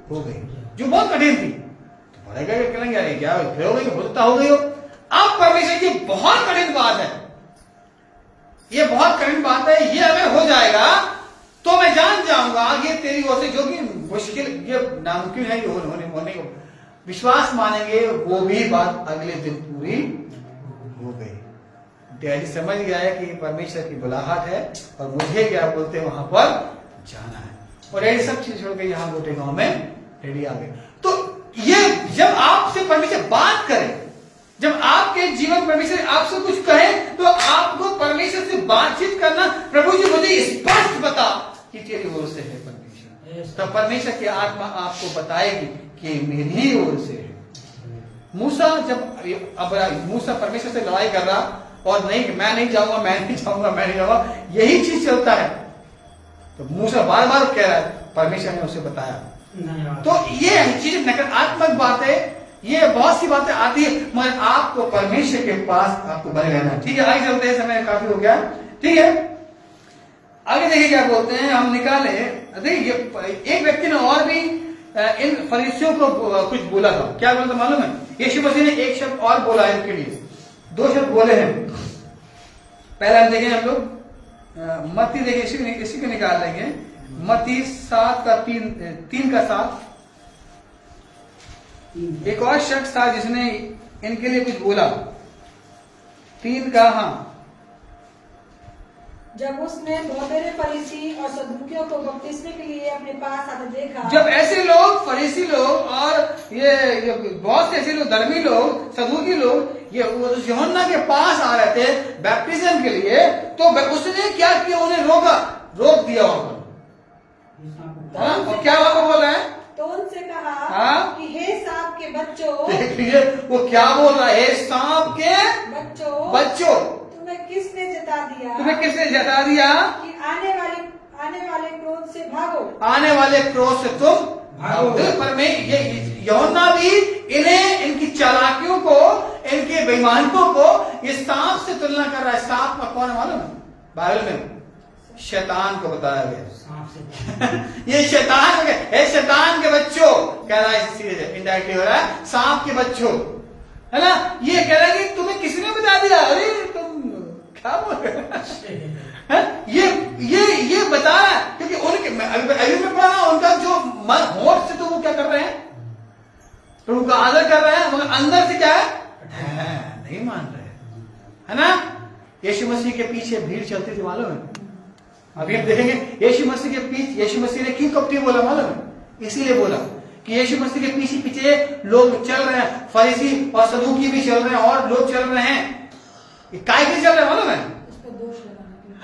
हो गई जो बहुत कठिन थी। तो बड़े कहेंगे अरे क्या फिर हो गई, हो गई हो। अब परमेश्वर, ये बहुत कठिन बात है, ये बहुत कठिन बात है, ये अगर हो जाएगा तो मैं जान जाऊंगा ये तेरी ओर से, जो कि मुश्किल, ये नामुमकिन है होने को, विश्वास मानेंगे वो भी बात अगले दिन पूरी हो गई। डैडी समझ गया है कि परमेश्वर की बुलाहट है और मुझे क्या बोलते हैं वहां पर जाना है, और डैडी सब चीज छोड़ के यहाँ गोटे गांव में डैडी आ गए। तो ये जब आपसे परमेश्वर बात करे, जब आपके जीवन परमेश्वर आपसे कुछ कहे, तो आपको परमेश्वर से बातचीत करना, प्रभु जी मुझे स्पष्ट बता कि तेरी ओर से है परमेश्वर, तो परमेश्वर की आत्मा आपको बताएगी कि मेरी ओर से है। मूसा मूसा परमेश्वर से लड़ाई कर रहा और नहीं, मैं नहीं जाऊंगा, मैं नहीं जाऊंगा, मैं नहीं जाऊंगा, यही चीज चलता है। तो मूसा बार बार कह रहा है, परमेश्वर ने उसे बताया। तो ये चीज नकारात्मक बात है, ये बहुत सी बातें आती है, मगर आपको परमेश्वर के पास आपको बने रहना। ठीक है, आगे चलते हैं, समय काफी हो गया। ठीक है, आगे देखिए क्या बोलते हैं, हम निकाले। देखिए एक व्यक्ति ने और भी इन फरीसियों को कुछ बोला था। क्या बोला था मालूम है? यीशु मसीह ने एक शब्द और बोला है इनके लिए, 2 शब्द बोले हैं। पहला हम देखें, हम लोग मत्ती देखिए, इसी को निकाल लेंगे। मत्ती 7:3-7। एक और शख्स था जिसने इनके लिए कुछ बोला। 3 का, हाँ, जब उसने बहुतेरे फरीसी और सदूकियों को बपतिस्मे के लिए अपने पास आते देखा, जब ऐसे लोग, फरीसी लोग और ये बहुत से ऐसे लोग, धर्मी लोग, सदूकी लोग, ये यूहन्ना के पास आ रहे थे बैप्टिज्म के लिए, तो उसने क्या किया, उन्हें रोक दिया वहां पर। और क्या वहां बोल रहा है? तो उनसे कहा, हाँ? कि हे सांप के बच्चों, देखिए वो क्या बोल रहा है, सांप के बच्चों, तुम्हें किसने जता दिया कि आने वाले क्रोध से भागो, आने वाले क्रोध से तुम भागो। पर मैं ये यूहन्ना भी इन्हें, इनकी चालाकियों को, इनके बेईमानियों को ये सांप से तुलना कर रहा है। सांप का कौन है मालूम है? बाइबल में शैतान को बताया गया। ये शैतान के बच्चों कह रहा है, इनडायरेक्टली हो रहा है, सांप के बच्चों, है ना। ये कह रहा है कि तुम्हें किसने बता दिया, अरे तुम क्या बोल रहे हैं? ये बता रहा है, क्योंकि उनके अभी में पढ़ा ना, उनका जो मन, होठ से तो वो क्या कर रहे हैं, प्रभु का आदर कर रहे हैं, मगर अंदर से क्या है, नहीं मान रहे, है ना। यीशु मसीह के पीछे भीड़ चलती थी मालूम है। अभी हम देखेंगे यीशु मसीह के पीछे, यीशु मसीह ने क्यों कपटी बोला मालूम है? इसीलिए बोला कि यीशु मसीह के पीछे पीछे लोग चल रहे हैं, फरीसी और सदूकी भी चल रहे हैं, और लोग चल रहे हैं। काय के चल रहे हैं मालूम है?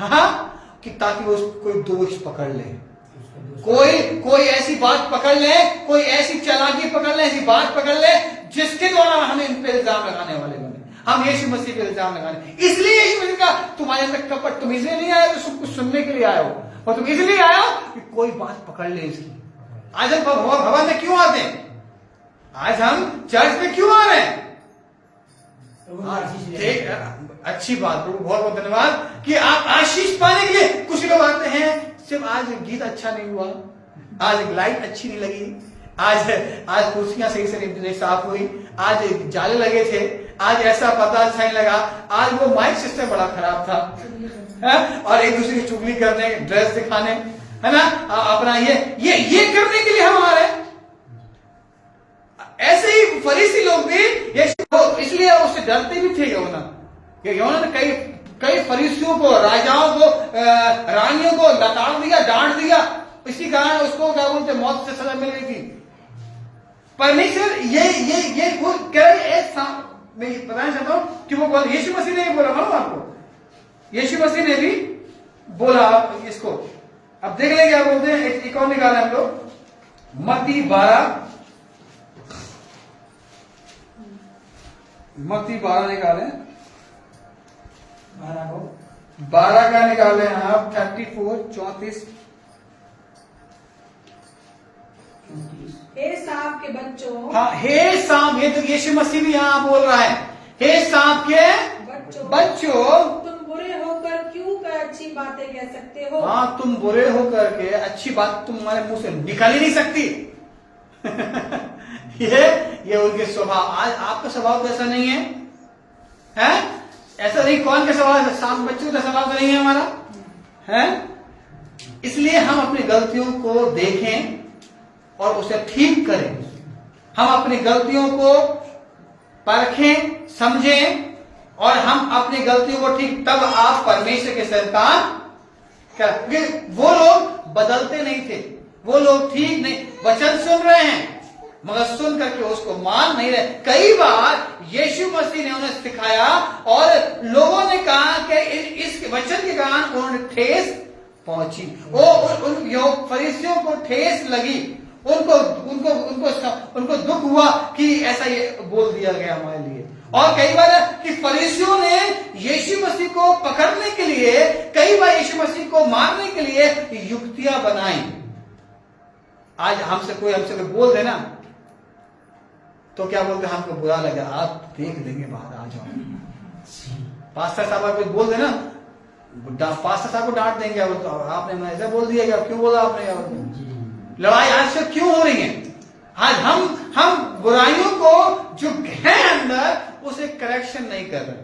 हाँ, कि ताकि वो कोई दोष पकड़ ले, कोई ऐसी बात पकड़ ले, कोई ऐसी चालाकी पकड़ ले, ऐसी बात पकड़ ले जिसके द्वारा हमें इन पे इल्जाम लगाने वाले बने, हम यीशु मसीह पे इल्जाम लगाने। इसलिए यीशु मसीह का तुम्हारे अंदर कपट, तुम इसलिए नहीं आए तो सब कुछ सुनने के लिए आए हो, और तुम इसलिए आए हो कि कोई बात पकड़ ले इसकी। आज हम भवन में क्यों आते हैं? आज हम चर्च में क्यों आ रहे हैं? अच्छी बात, प्रभु बहुत बहुत धन्यवाद कि आप आशीष पाने के लिए। कुछ लोग आते हैं सिर्फ आज गीत अच्छा नहीं हुआ, आज लाइट अच्छी नहीं लगी, आज कुर्सियां सही से नहीं साफ हुई, आज जाले लगे थे, आज ऐसा पता अच्छा नहीं लगा, आज वो माइक सिस्टम बड़ा खराब था, है? और एक दूसरे की चुगली करने, ड्रेस दिखाने, है ना, अपना ये करने के लिए हम आ रहे हैं। इसलिए उससे डरते भी थे यहोना। यहोना ने कई फरीसियों को, राजाओं को, रानियों को लताड़ दिया, डांट दिया। इसी कारण उसको क्या बोलते, मौत से सजा मिल गई थी। परमेश्वर ये वो क्या मैं बताना चाहता हूं कि वो बोल, यीशु मसीह ने बोला मालूम आपको, यीशु मसीह ने भी बोला इसको। अब देख लेंगे क्या बोलते हैं। एक और निकाले हम लोग, मत्ती 12 निकाले, 12 का निकाले आप, 34, 34। हे सांप के बच्चों, हाँ, हे सांप, ये तो यीशु मसीह भी यहाँ बोल रहा है, हे सांप के बच्चों, तुम बुरे होकर क्यों अच्छी बातें कह सकते हो। हाँ, तुम बुरे होकर के अच्छी बात तुम्हारे मुंह से निकल ही नहीं सकती। ये उनके स्वभाव। आज आपका स्वभाव तो ऐसा नहीं है, हैं? ऐसा नहीं, कौन का स्वभाव है? सांप बच्चों का स्वभाव तो नहीं है हमारा, है? इसलिए हम अपनी गलतियों को देखें और उसे ठीक करें। हम अपनी गलतियों को परखें, समझें, और हम अपनी गलतियों को ठीक, तब आप परमेश्वर के संतान। वो लोग बदलते नहीं थे, वो लोग ठीक नहीं, वचन सुन रहे हैं मगर सुन करके उसको मान नहीं रहे। कई बार यीशु मसीह ने उन्हें सिखाया और लोगों ने कहा कि इस वचन के कारण उन्होंने ठेस पहुंची। वो फरीसियों को ठेस लगी, उनको दुख हुआ कि ऐसा ये बोल दिया गया हमारे लिए। और कई बार कि फरीसियों ने यीशु मसीह को पकड़ने के लिए, कई बार यीशु मसीह को मारने के लिए युक्तियां बनाई। आज हमसे कोई बोल देना तो क्या बोलते, हमको बुरा लगा, आप देख लेंगे, बाहर आ जाओ। पास्टर साहब कोई बोल देना, पास्टर साहब को डांट देंगे, तो आपने ऐसा बोल दिया, क्यों बोला आपने? लड़ाई आज से क्यों हो रही है? आज हम बुराइयों को जो है अंदर, उसे करेक्शन नहीं कर रहे।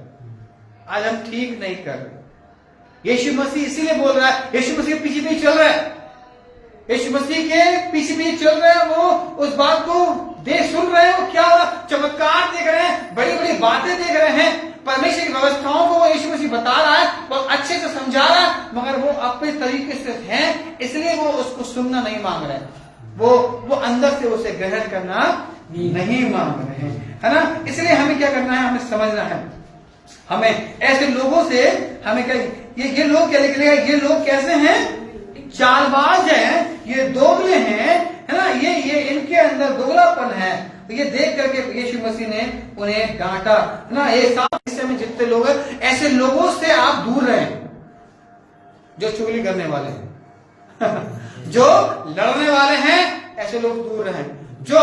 आज हम ठीक नहीं कर रहे। यीशु मसीह इसीलिए बोल रहा है, यीशु मसीह के पीछे चल रहा है, यीशु मसीह के पीछे चल रहे हैं। वो उस बात को सुन रहे हैं, वो क्या चमत्कार देख रहे हैं, बड़ी बड़ी बातें देख रहे हैं। परमेश्वर की व्यवस्थाओं को वो यीशु मसीह बता रहा है, बहुत अच्छे से समझा रहा है, मगर वो अपने तरीके से हैं, इसलिए वो उसको सुनना नहीं मांग रहे हैं। वो अंदर से उसे ग्रहण करना नहीं मांग रहे हैं, है ना? इसलिए हमें क्या करना है, हमें समझना है। हमें ऐसे लोगों से हमें क्या, ये लोग क्या लिख रहे हैं, ये लोग कैसे हैं? चालबाज हैं, ये दोगले हैं, है ना? ये इनके अंदर दोगलापन है। तो ये देख करके यीशु मसीह ने उन्हें डांटा ना। ये हिस्से में जितने लोग हैं, ऐसे लोगों से आप दूर रहें जो चुगली करने वाले हैं। जो लड़ने वाले हैं, ऐसे लोग दूर रहें। जो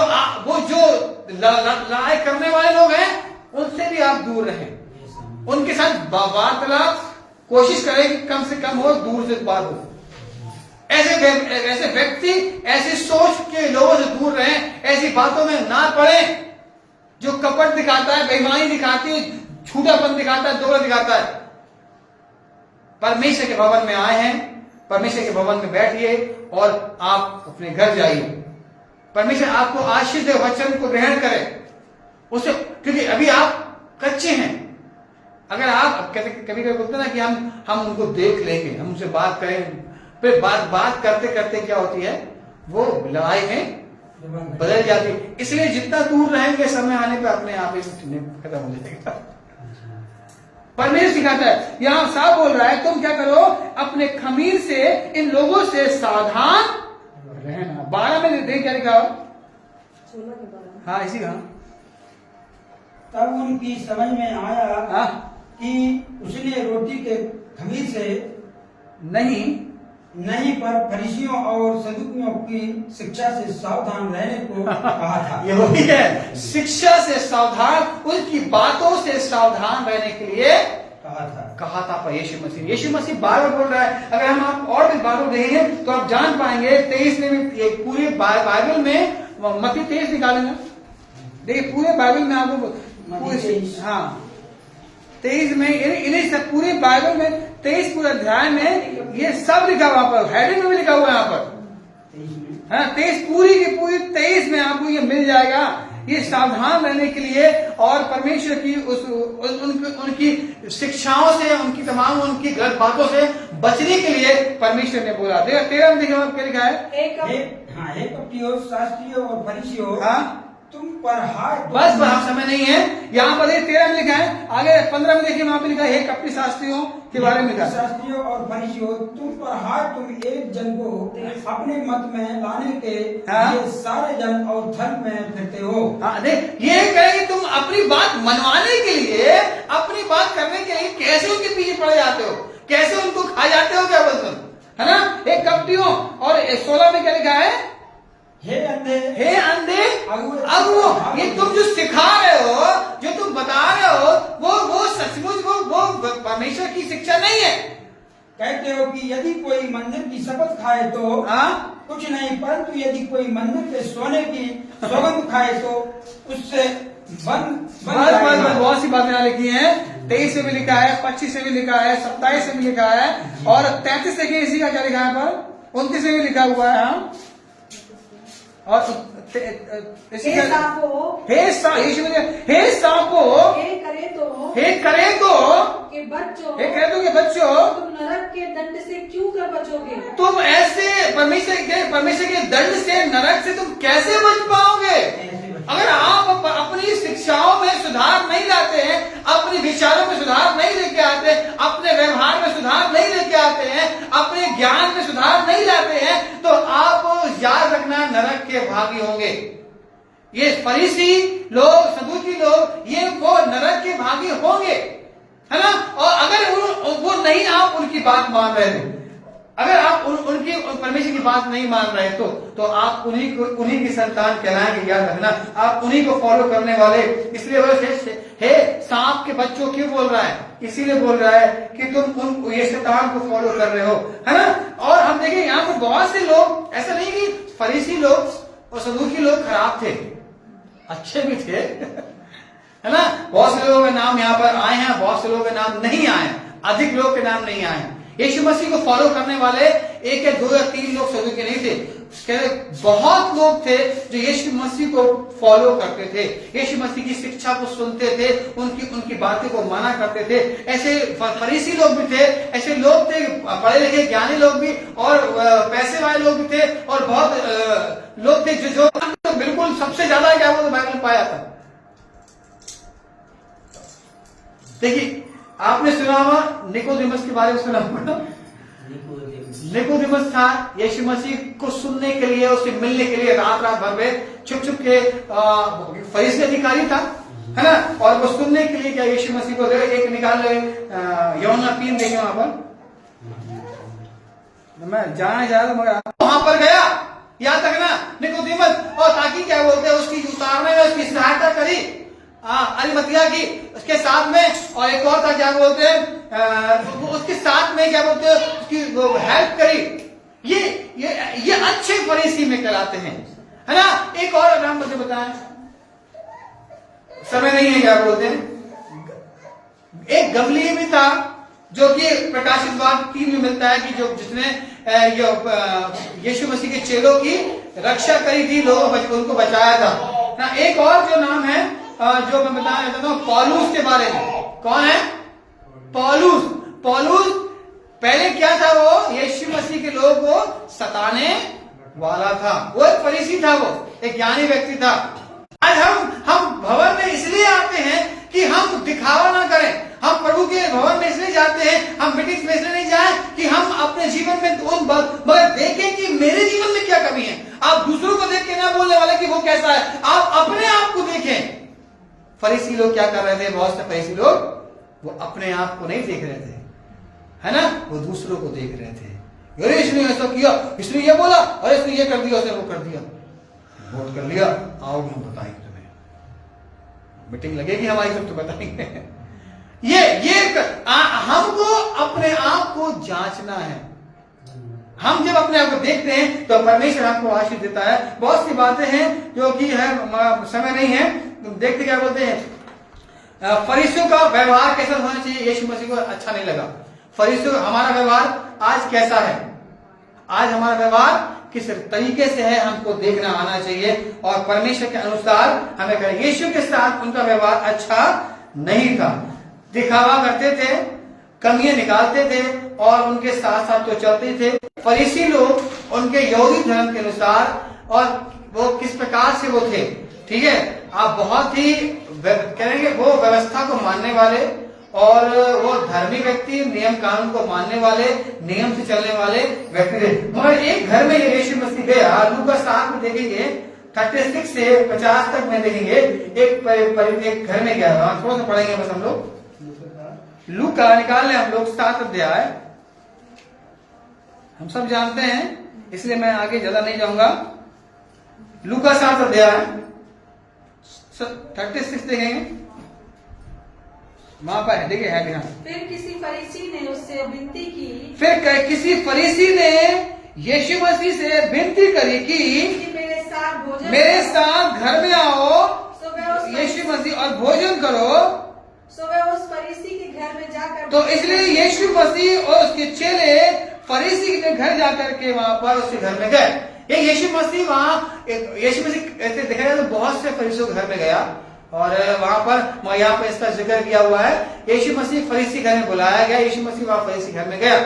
लड़ाई करने वाले लोग हैं, उनसे भी आप दूर रहें। उनके साथ वार्तालाप कोशिश करें कि कम से कम हो, दूर से बात हो। ऐसे व्यक्ति, ऐसी सोच के लोगों से दूर रहें, ऐसी बातों में ना पड़े जो कपट दिखाता है, बेईमानी दिखाती है, झूठापन दिखाता है, दोगला दिखाता है। परमेश्वर के भवन में आए हैं, परमेश्वर के भवन में बैठिए और आप अपने घर जाइए। परमेश्वर आपको आशीष दे, वचन को ग्रहण करें उसे, क्योंकि अभी आप कच्चे हैं। अगर आप कभी बोलते ना कि हम उनको देख लेंगे, हम उनसे बात करें, फिर बात करते करते क्या होती है, वो लड़ाई में बदल जाती है। इसलिए जितना दूर रहेंगे, समय आने पे अपने आप ही खत्म हो जाएगा। परमेश्वर सिखाता है, यहां साफ बोल रहा है, तुम क्या करो, अपने खमीर से इन लोगों से सावधान रहना। 12 में देख क्या लिखा? 16 के 12। हाँ, इसी का। तब उनकी समझ में आया कि उसने रोटी के खमीर से नहीं पर फरीसियों और सदूकियों की शिक्षा से सावधान रहने को कहा था। ये वही है, शिक्षा से सावधान, उनकी बातों से सावधान रहने के लिए कहा था पर यीशु मसीह बार बार बोल रहा है। अगर हम आप और भी बातों देखेंगे तो आप जान पाएंगे। 23 में भी, पूरे बाइबल में, मत्ती 23 निकालेंगे, देखिए पूरे बाइबल में आपको, हाँ 23 में, इन्हीं सब पूरे बाइबल में 23 पूरे अध्याय में ये सब लिखा हुआ, पर हेडिंग में भी लिखा हुआ है यहाँ पर, हाँ 23 पूरी की पूरी 23 में आपको ये मिल जाएगा। ये सावधान रहने के लिए और परमेश्वर की उनकी शिक्षाओं से, उनकी तमाम उनकी गलत बातों से बचने के लिए परमेश्वर ने बोला। देखो 13 में देखिए क्या लिखा है, हे कपटियों, शास्त्रियों और फरीसियों, हाँ तुम पर हाय। बस हम समय नहीं है, यहाँ पर 13 में लिखा है, आगे 15 में देखिए वहां पे लिखा है हे कपटी शास्त्रियों के बारे में लिखा है, शास्त्रियों और फरीसियों, तुम पर हाय, तुम एक जन को अपने मत में लाने के लिए सारे जन और धर्म में फिरते हो। हाँ देख, ये कहे कि तुम अपनी बात मनवाने के लिए, अपनी बात करने के लिए कैसे उनके पीछे पड़ जाते हो, कैसे उनको खा जाते हो, क्या बोलते हो, है ना। एक कपटियों, और 16 में क्या लिखा है, हे अंधे अगुओ, ये तुम जो सिखा रहे हो, जो तुम बता रहे हो, वो सचमुच वो परमेश्वर की शिक्षा नहीं है। कहते हो कि यदि कोई मंदिर की शपथ खाए तो कुछ नहीं, परंतु यदि कोई मंदिर के सोने की सौगंध खाए तो उससे बहुत सी बातें लिखी हैं। 23 से भी लिखा है, 25 से भी लिखा है, 27 से भी लिखा है, और 33 से इसी का क्या लिखा है पर 29 में भी लिखा हुआ है। हाँ, और हे सांपों, हे करे तो के बच्चों, तुम नरक के दंड से क्यों कर बचोगे। तुम ऐसे परमेश्वर के दंड से, नरक से तुम कैसे बच पाओगे अगर आप अपनी शिक्षाओं में सुधार नहीं लाते हैं, अपने विचारों में सुधार नहीं लेके आते, अपने व्यवहार में सुधार नहीं लेके आते हैं, अपने ज्ञान में सुधार नहीं लाते हैं, तो आप याद रखना नरक के भागी होंगे। ये फरीसी लोग, सदूकी लोग, ये वो नरक के भागी होंगे, है ना। और अगर वो नहीं, आप उनकी बात मान रहे थे, अगर आप उनकी परमेश्वर की बात नहीं मान रहे तो आप उन्हीं की संतान कहलाएंगे। याद रखना, आप उन्हीं को फॉलो करने वाले। इसलिए वो हे सांप के बच्चों क्यों बोल रहा है, इसीलिए बोल रहा है कि तुम ये शैतान को फॉलो कर रहे हो, है ना। और हम देखें यहाँ पर बहुत से लोग, ऐसा नहीं कि फरीसी लोग और सदूकी लोग खराब थे, अच्छे भी थे, है ना। बहुत से लोगों के नाम यहाँ पर आए हैं, बहुत से लोगों के नाम नहीं आए, अधिक लोग के नाम नहीं आए। यीशु मसीह को फॉलो करने वाले 1 या 2 या 3 लोग सदूकी नहीं थे, बहुत लोग थे जो यीशु मसीह को फॉलो करते थे, यीशु मसीह की शिक्षा को सुनते थे, उनकी बातें को माना करते थे। ऐसे फरीसी लोग भी थे, ऐसे लोग थे, पढ़े लिखे ज्ञानी लोग भी, और पैसे वाले लोग भी थे, और बहुत लोग थे जो बिल्कुल सबसे ज्यादा क्या वो बाइबल में पाया था। देखिए, आपने सुना होगा निकोदेमस के बारे में सुना होगा। निकोदेमस था, यीशु मसीह को सुनने के लिए, उससे मिलने के लिए रात भर में छुप के फरीसी अधिकारी था, है ना। और वो सुनने के लिए क्या यीशु मसीह को एक निकाल यूहन्ना 3 देखे वहां पर, मैं जाना चाह रहा मगर वहां पर गया, याद रखना निकोदेमस, और ताकि क्या बोलते हैं उसकी उतारने में उसकी सहायता करी, अरिमतिया की उसके साथ में, और एक और था क्या बोलते हैं उसके साथ में क्या बोलते हैं उसकी हेल्प करी। ये अच्छे फरीसी में कहलाते हैं, है ना। एक और नाम मुझे बताएं, समय नहीं है, क्या बोलते हैं, एक गमलीएल भी था जो कि प्रकाशित वाक्य 3 में मिलता है कि जो जिसने यीशु मसीह के चेलों की रक्षा करी थी, लोगों उनको बचाया था ना। एक और जो नाम है जो मैं बताना चाहता हूँ पौलुस के बारे में। कौन है पौलुस? पौलुस पहले क्या था, वो यीशु मसीह के लोगों को सताने वाला था, वो एक फरीसी था, वो एक ज्ञानी व्यक्ति था। आज हम भवन में इसलिए आते हैं कि हम दिखावा ना करें, हम प्रभु के भवन में इसलिए जाते हैं, हम मीटिंग्स में इसलिए नहीं जाए कि हम अपने जीवन में मगर देखें कि मेरे जीवन में क्या कमी है। आप दूसरों को देख के ना बोलने वाले कि वो कैसा है, आप अपने आप को देखें। फरीसी लोग क्या कर रहे थे, बहुत से फरीसी लोग वो अपने आप को नहीं देख रहे थे, है ना, वो दूसरों को देख रहे थे। अरे इसने ऐसा किया, इसने ये बोला, अरे इसने ये कर दिया, उसने वो कर दिया, वोट कर लिया, आओगे हम बताएंगे तुम्हें, मीटिंग लगेगी हमारी तब तो बताएंगे। हमको अपने आप को जांचना है। हम जब अपने आप को देखते हैं तो परमेश्वर हमको आशीष देता है। बहुत सी बातें हैं जो कि है, समय नहीं है, देखते क्या बोलते हैं फरीसियों का व्यवहार कैसा होना चाहिए। यीशु मसीह को अच्छा नहीं लगा फरीसियों, हमारा व्यवहार आज कैसा है, आज हमारा व्यवहार किस तरीके से है हमको देखना आना चाहिए और परमेश्वर के अनुसार हमें करें। यीशु के साथ उनका व्यवहार अच्छा नहीं था, दिखावा करते थे, कमियां निकालते थे और उनके साथ साथ तो चलते थे। फरीसी लोग उनके यहूदी धर्म के अनुसार और वो किस प्रकार से वो थे, ठीक है, आप बहुत ही कहेंगे वो व्यवस्था को मानने वाले और वो धार्मिक व्यक्ति, नियम कानून को मानने वाले, नियम से चलने वाले व्यक्ति थे। मगर एक घर में यीशु मसीह गया, लूका 7 में देखेंगे 36 से 50 तक में देखेंगे, एक घर में गया, थोड़ा सा पढ़ेंगे बस हम लोग। लूका निकाल लें हम लोग 7 अध्याय, हम सब जानते हैं इसलिए मैं आगे ज्यादा नहीं जाऊंगा। लूका 7 अध्याय 36 देखेंगे, वहां पर है, देखिए है ध्यान। फिर किसी फरीसी ने उससे विनती की, फिर किसी फरीसी ने यीशु मसीह से विनती करी कि मेरे साथ घर में आओ यीशु मसीह और भोजन करो। सो वे उस फरीसी के घर में जाकर, तो इसलिए यीशु मसीह और उसके चेले फरीसी के घर जाकर के वहां पर उसके घर में गए। ये यीशु मसीह यीशु मसीह ऐसे देखा जाए तो बहुत से फरीसियों के घर में गया और वहां पर यहाँ पे इसका जिक्र किया हुआ है। यीशु मसीह फरीसी घर में बुलाया गया, यीशु मसीह वहां फरीसी घर में गया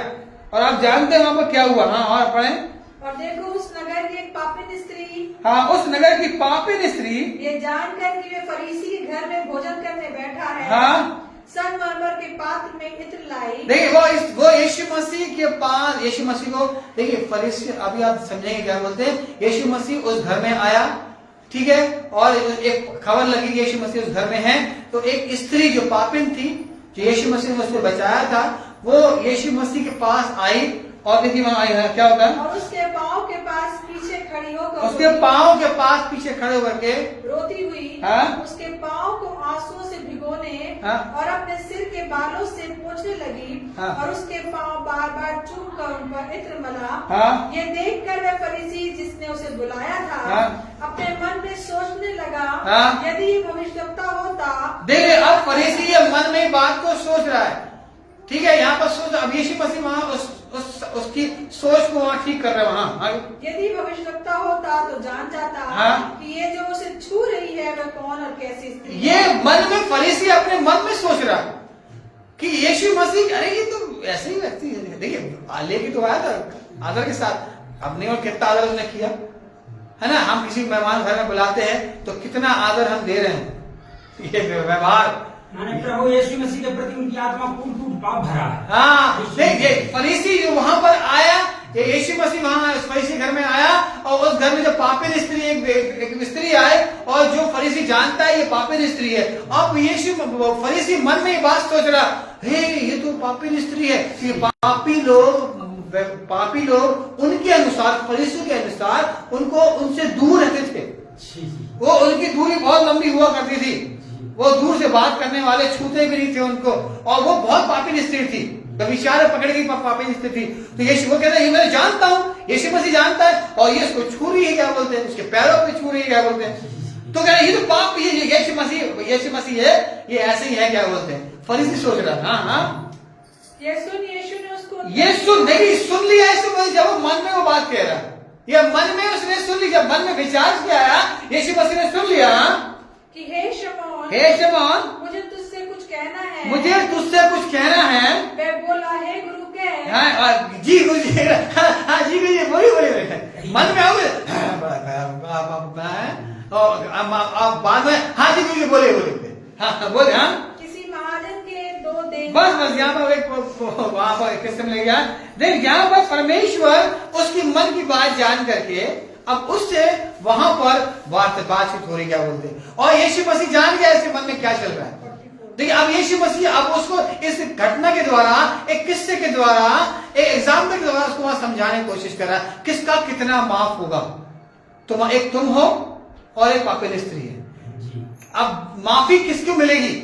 और आप जानते हैं वहां पर क्या हुआ। हाँ और पढ़ें। और देखो उस नगर की एक पापिन स्त्री, हाँ उस नगर की पापिन स्त्री ये जानकर कि वे फरीसी के घर में भोजन करने बैठा है, हाँ संगमरमर के पात्र में इत्र लाई। देखिए वो यीशु मसीह के पास, यीशु मसीह को देखिए फरीसी, अभी आप समझेंगे क्या बोलते हैं। यीशु मसीह उस घर में आया, ठीक है, और एक खबर लगी कि यीशु मसीह उस घर में है, तो एक स्त्री जो पापिन थी, जो यीशु मसीह ने उसको बचाया था, वो यीशु मसीह के पास आई और देखिए वहां आई है क्या होता है, और उसके पाँव के पास पीछे खड़ी होकर, उसके पाँव के पास पीछे खड़े होकर के रोती हुई, हाँ? उसके पाँव को आंसुओं से भिगोने, हाँ? और अपने सिर के बालों से पोंछने लगी, हाँ? और उसके पाँव बार बार चूम कर उन पर इत्र मला। हाँ? ये देखकर वह फरीसी जिसने उसे बुलाया था, हाँ? अपने मन में सोचने लगा, हाँ? यदि ये भविष्यवक्ता होता। देखिए अब फरीसी ये मन में बात को सोच रहा है, ठीक है, यहाँ पर सोच, अब यीशु मसीह वहां उसकी सोच को वहां ठीक कर रहे हैं वहां। यदि भविष्यवक्ता होता तो जान जाता, हाँ? कि ये जो उसे छू रही है वह कौन और कैसी स्त्री। ये मन में फरीसी अपने मन में सोच रहा कि यीशु मसीह, अरे ये तो ऐसे ही व्यक्ति है, देखिए लेके तो आया था आदर के साथ, अपने और कितना आदर उसने किया है ना। हम किसी मेहमान घर में बुलाते हैं तो कितना आदर हम दे रहे हैं, ये व्यवहार। प्रभु यीशु मसीह के प्रति उनकी आत्मा कूट पाप भरा है। हाँ देखिए फरीसी जो वहां पर आया, ये यीशु मसीह वहां उस फरीसी घर में आया और उस घर में जो पापिन स्त्री एक स्त्री आए और जो फरीसी जानता है ये पापिन स्त्री है। अब यीशु फरीसी मन में ये बात सोच रहा, हे ये तो पापिन स्त्री है। ये पापी लोग उनके अनुसार, फरीसियों के अनुसार उनको उनसे दूर रहते थे, वो उनकी दूरी बहुत लंबी हुआ करती थी, वो दूर से बात करने वाले, छूते भी नहीं थे उनको, और वो बहुत पापिन स्त्री थी, व्यभिचार पकड़ गई पापिन स्त्री थी। तो यीशु वो कहता है ये मैं जानता हूँ, यीशु मसीह जानता है, और ये इसको छू रही है क्या बोलते हैं, उसके पैरों पे छू रही है क्या बोलते हैं। तो कह रहे ये तो पाप, ये यीशु मसीह है, ये ऐसे ही है क्या बोलते हैं। फरीसी सोच रहा, हाँ यीशु ने उसको, नहीं सुन लिया यीशु मसीह, जब वो मन में वो बात कह रहा, ये मन में उसने सुन ली, जब मन में विचार किया आया यीशु मसीह ने सुन लिया कि हे शमौन मुझे तुझसे कुछ कहना है, वह बोला हे गुरु कह। हाँ जी गुरु जी, हाँ जी गुरु जी, बोलिए मन में आओगे आप बाद में, हाँ जी गुरु जी बोले हाँ बोले, हाँ किसी महाजन के 2 दिन, बस यहाँ पर वहां पर किस्म ले गया। देख यहाँ पर परमेश्वर उसकी मन की बात जान करके अब उससे वहां पर बातचीत हो रही क्या बोलते हैं, और यीशु मसीह जान गया इसके मन में क्या चल रहा है। देखिए अब यीशु मसीह अब उसको इस घटना के द्वारा, एक किस्से के द्वारा, एक एग्जाम्पल के द्वारा उसको वहां समझाने की कोशिश कर रहा है किसका कितना माफ होगा। एक तुम हो और एक पापिन स्त्री है, अब माफी किसको मिलेगी,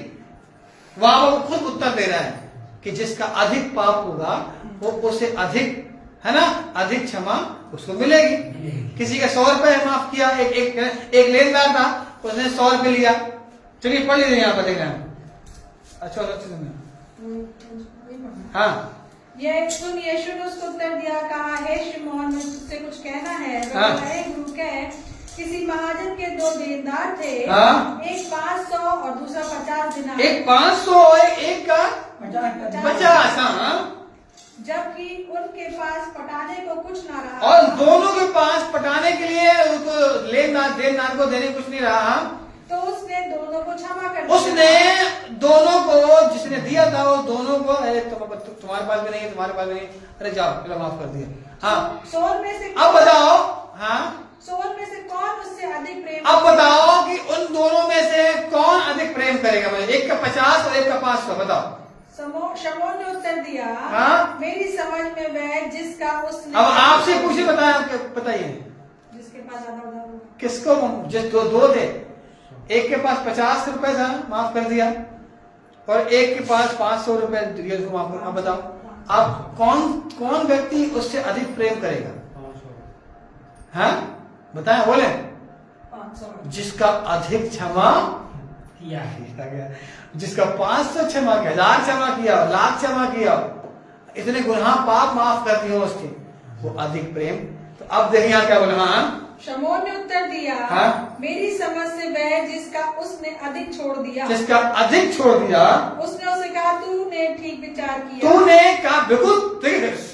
वहां वो खुद उत्तर दे रहा है कि जिसका अधिक पाप होगा वो उसे अधिक, है ना, अधिक क्षमा उसको मिलेगी। किसी का 100 रुपए माफ किया, एक लेनदार था, उसने 100 रुपए लिया। चलिए पढ़ लीजिए यहाँ पर देखना, अच्छा हाँ ये सुन, यीशु ने उसको उत्तर दिया, कहा, हे शिमोन, मुझे तुझसे कुछ कहना है। हाँ। गुरु कह, किसी महाजन के 2 देनदार थे, हाँ। एक 500 और दूसरा 50 दिनार। एक 500 और एक का 50। हाँ। जबकि उनके पास पटाने को कुछ ना रहा, और दोनों के पास पटाने के लिए उनको देनदार को देने कुछ नहीं रहा, तो उसने दोनों को क्षमा कर दिया। उसने दोनों को, जिसने दिया था वो दोनों को, तुम्हारे पास भी नहीं, तुम्हारे पास भी नहीं, अरे जाओ, चलो माफ कर दिया। हाँ, 100 में से अब बताओ। हाँ, 100 में से कौन उससे अधिक प्रेम? अब बताओ कि उन दोनों में से कौन अधिक प्रेम करेगा मुझे? एक का 50 और एक का 500, बताओ। शमौन ने उत्तर दिया, हाँ? मेरी समझ में वह जिसका उसने। अब आपसे पूछे, बताइए जिसके पास ज्यादा उधार हो। किसको? जिस दो थे, एक के पास 50 रुपए था, माफ कर दिया, और एक के पास 500 रुपए दिए, उसको माफ कर। अब बताओ, अब कौन व्यक्ति उससे अधिक प्रेम करेगा? हाँ, बताएं, बोले। 500। जिसका अधिक क्षमा किया गया, जिसका 500 क्षमा किया, 1000 क्षमा किया, लाख क्षमा किया, इतने गुनाह पाप माफ कर दिए उसके, वो अधिक प्रेम। तो अब देखिए यहाँ क्या बोले। हाँ, शमौन ने उत्तर दिया, हाँ? मेरी समझ से वह जिसका उसने अधिक छोड़ दिया। जिसका अधिक छोड़ दिया। उसने उसे कहा, तूने ठीक विचार किया। तूने कहा, बिल्कुल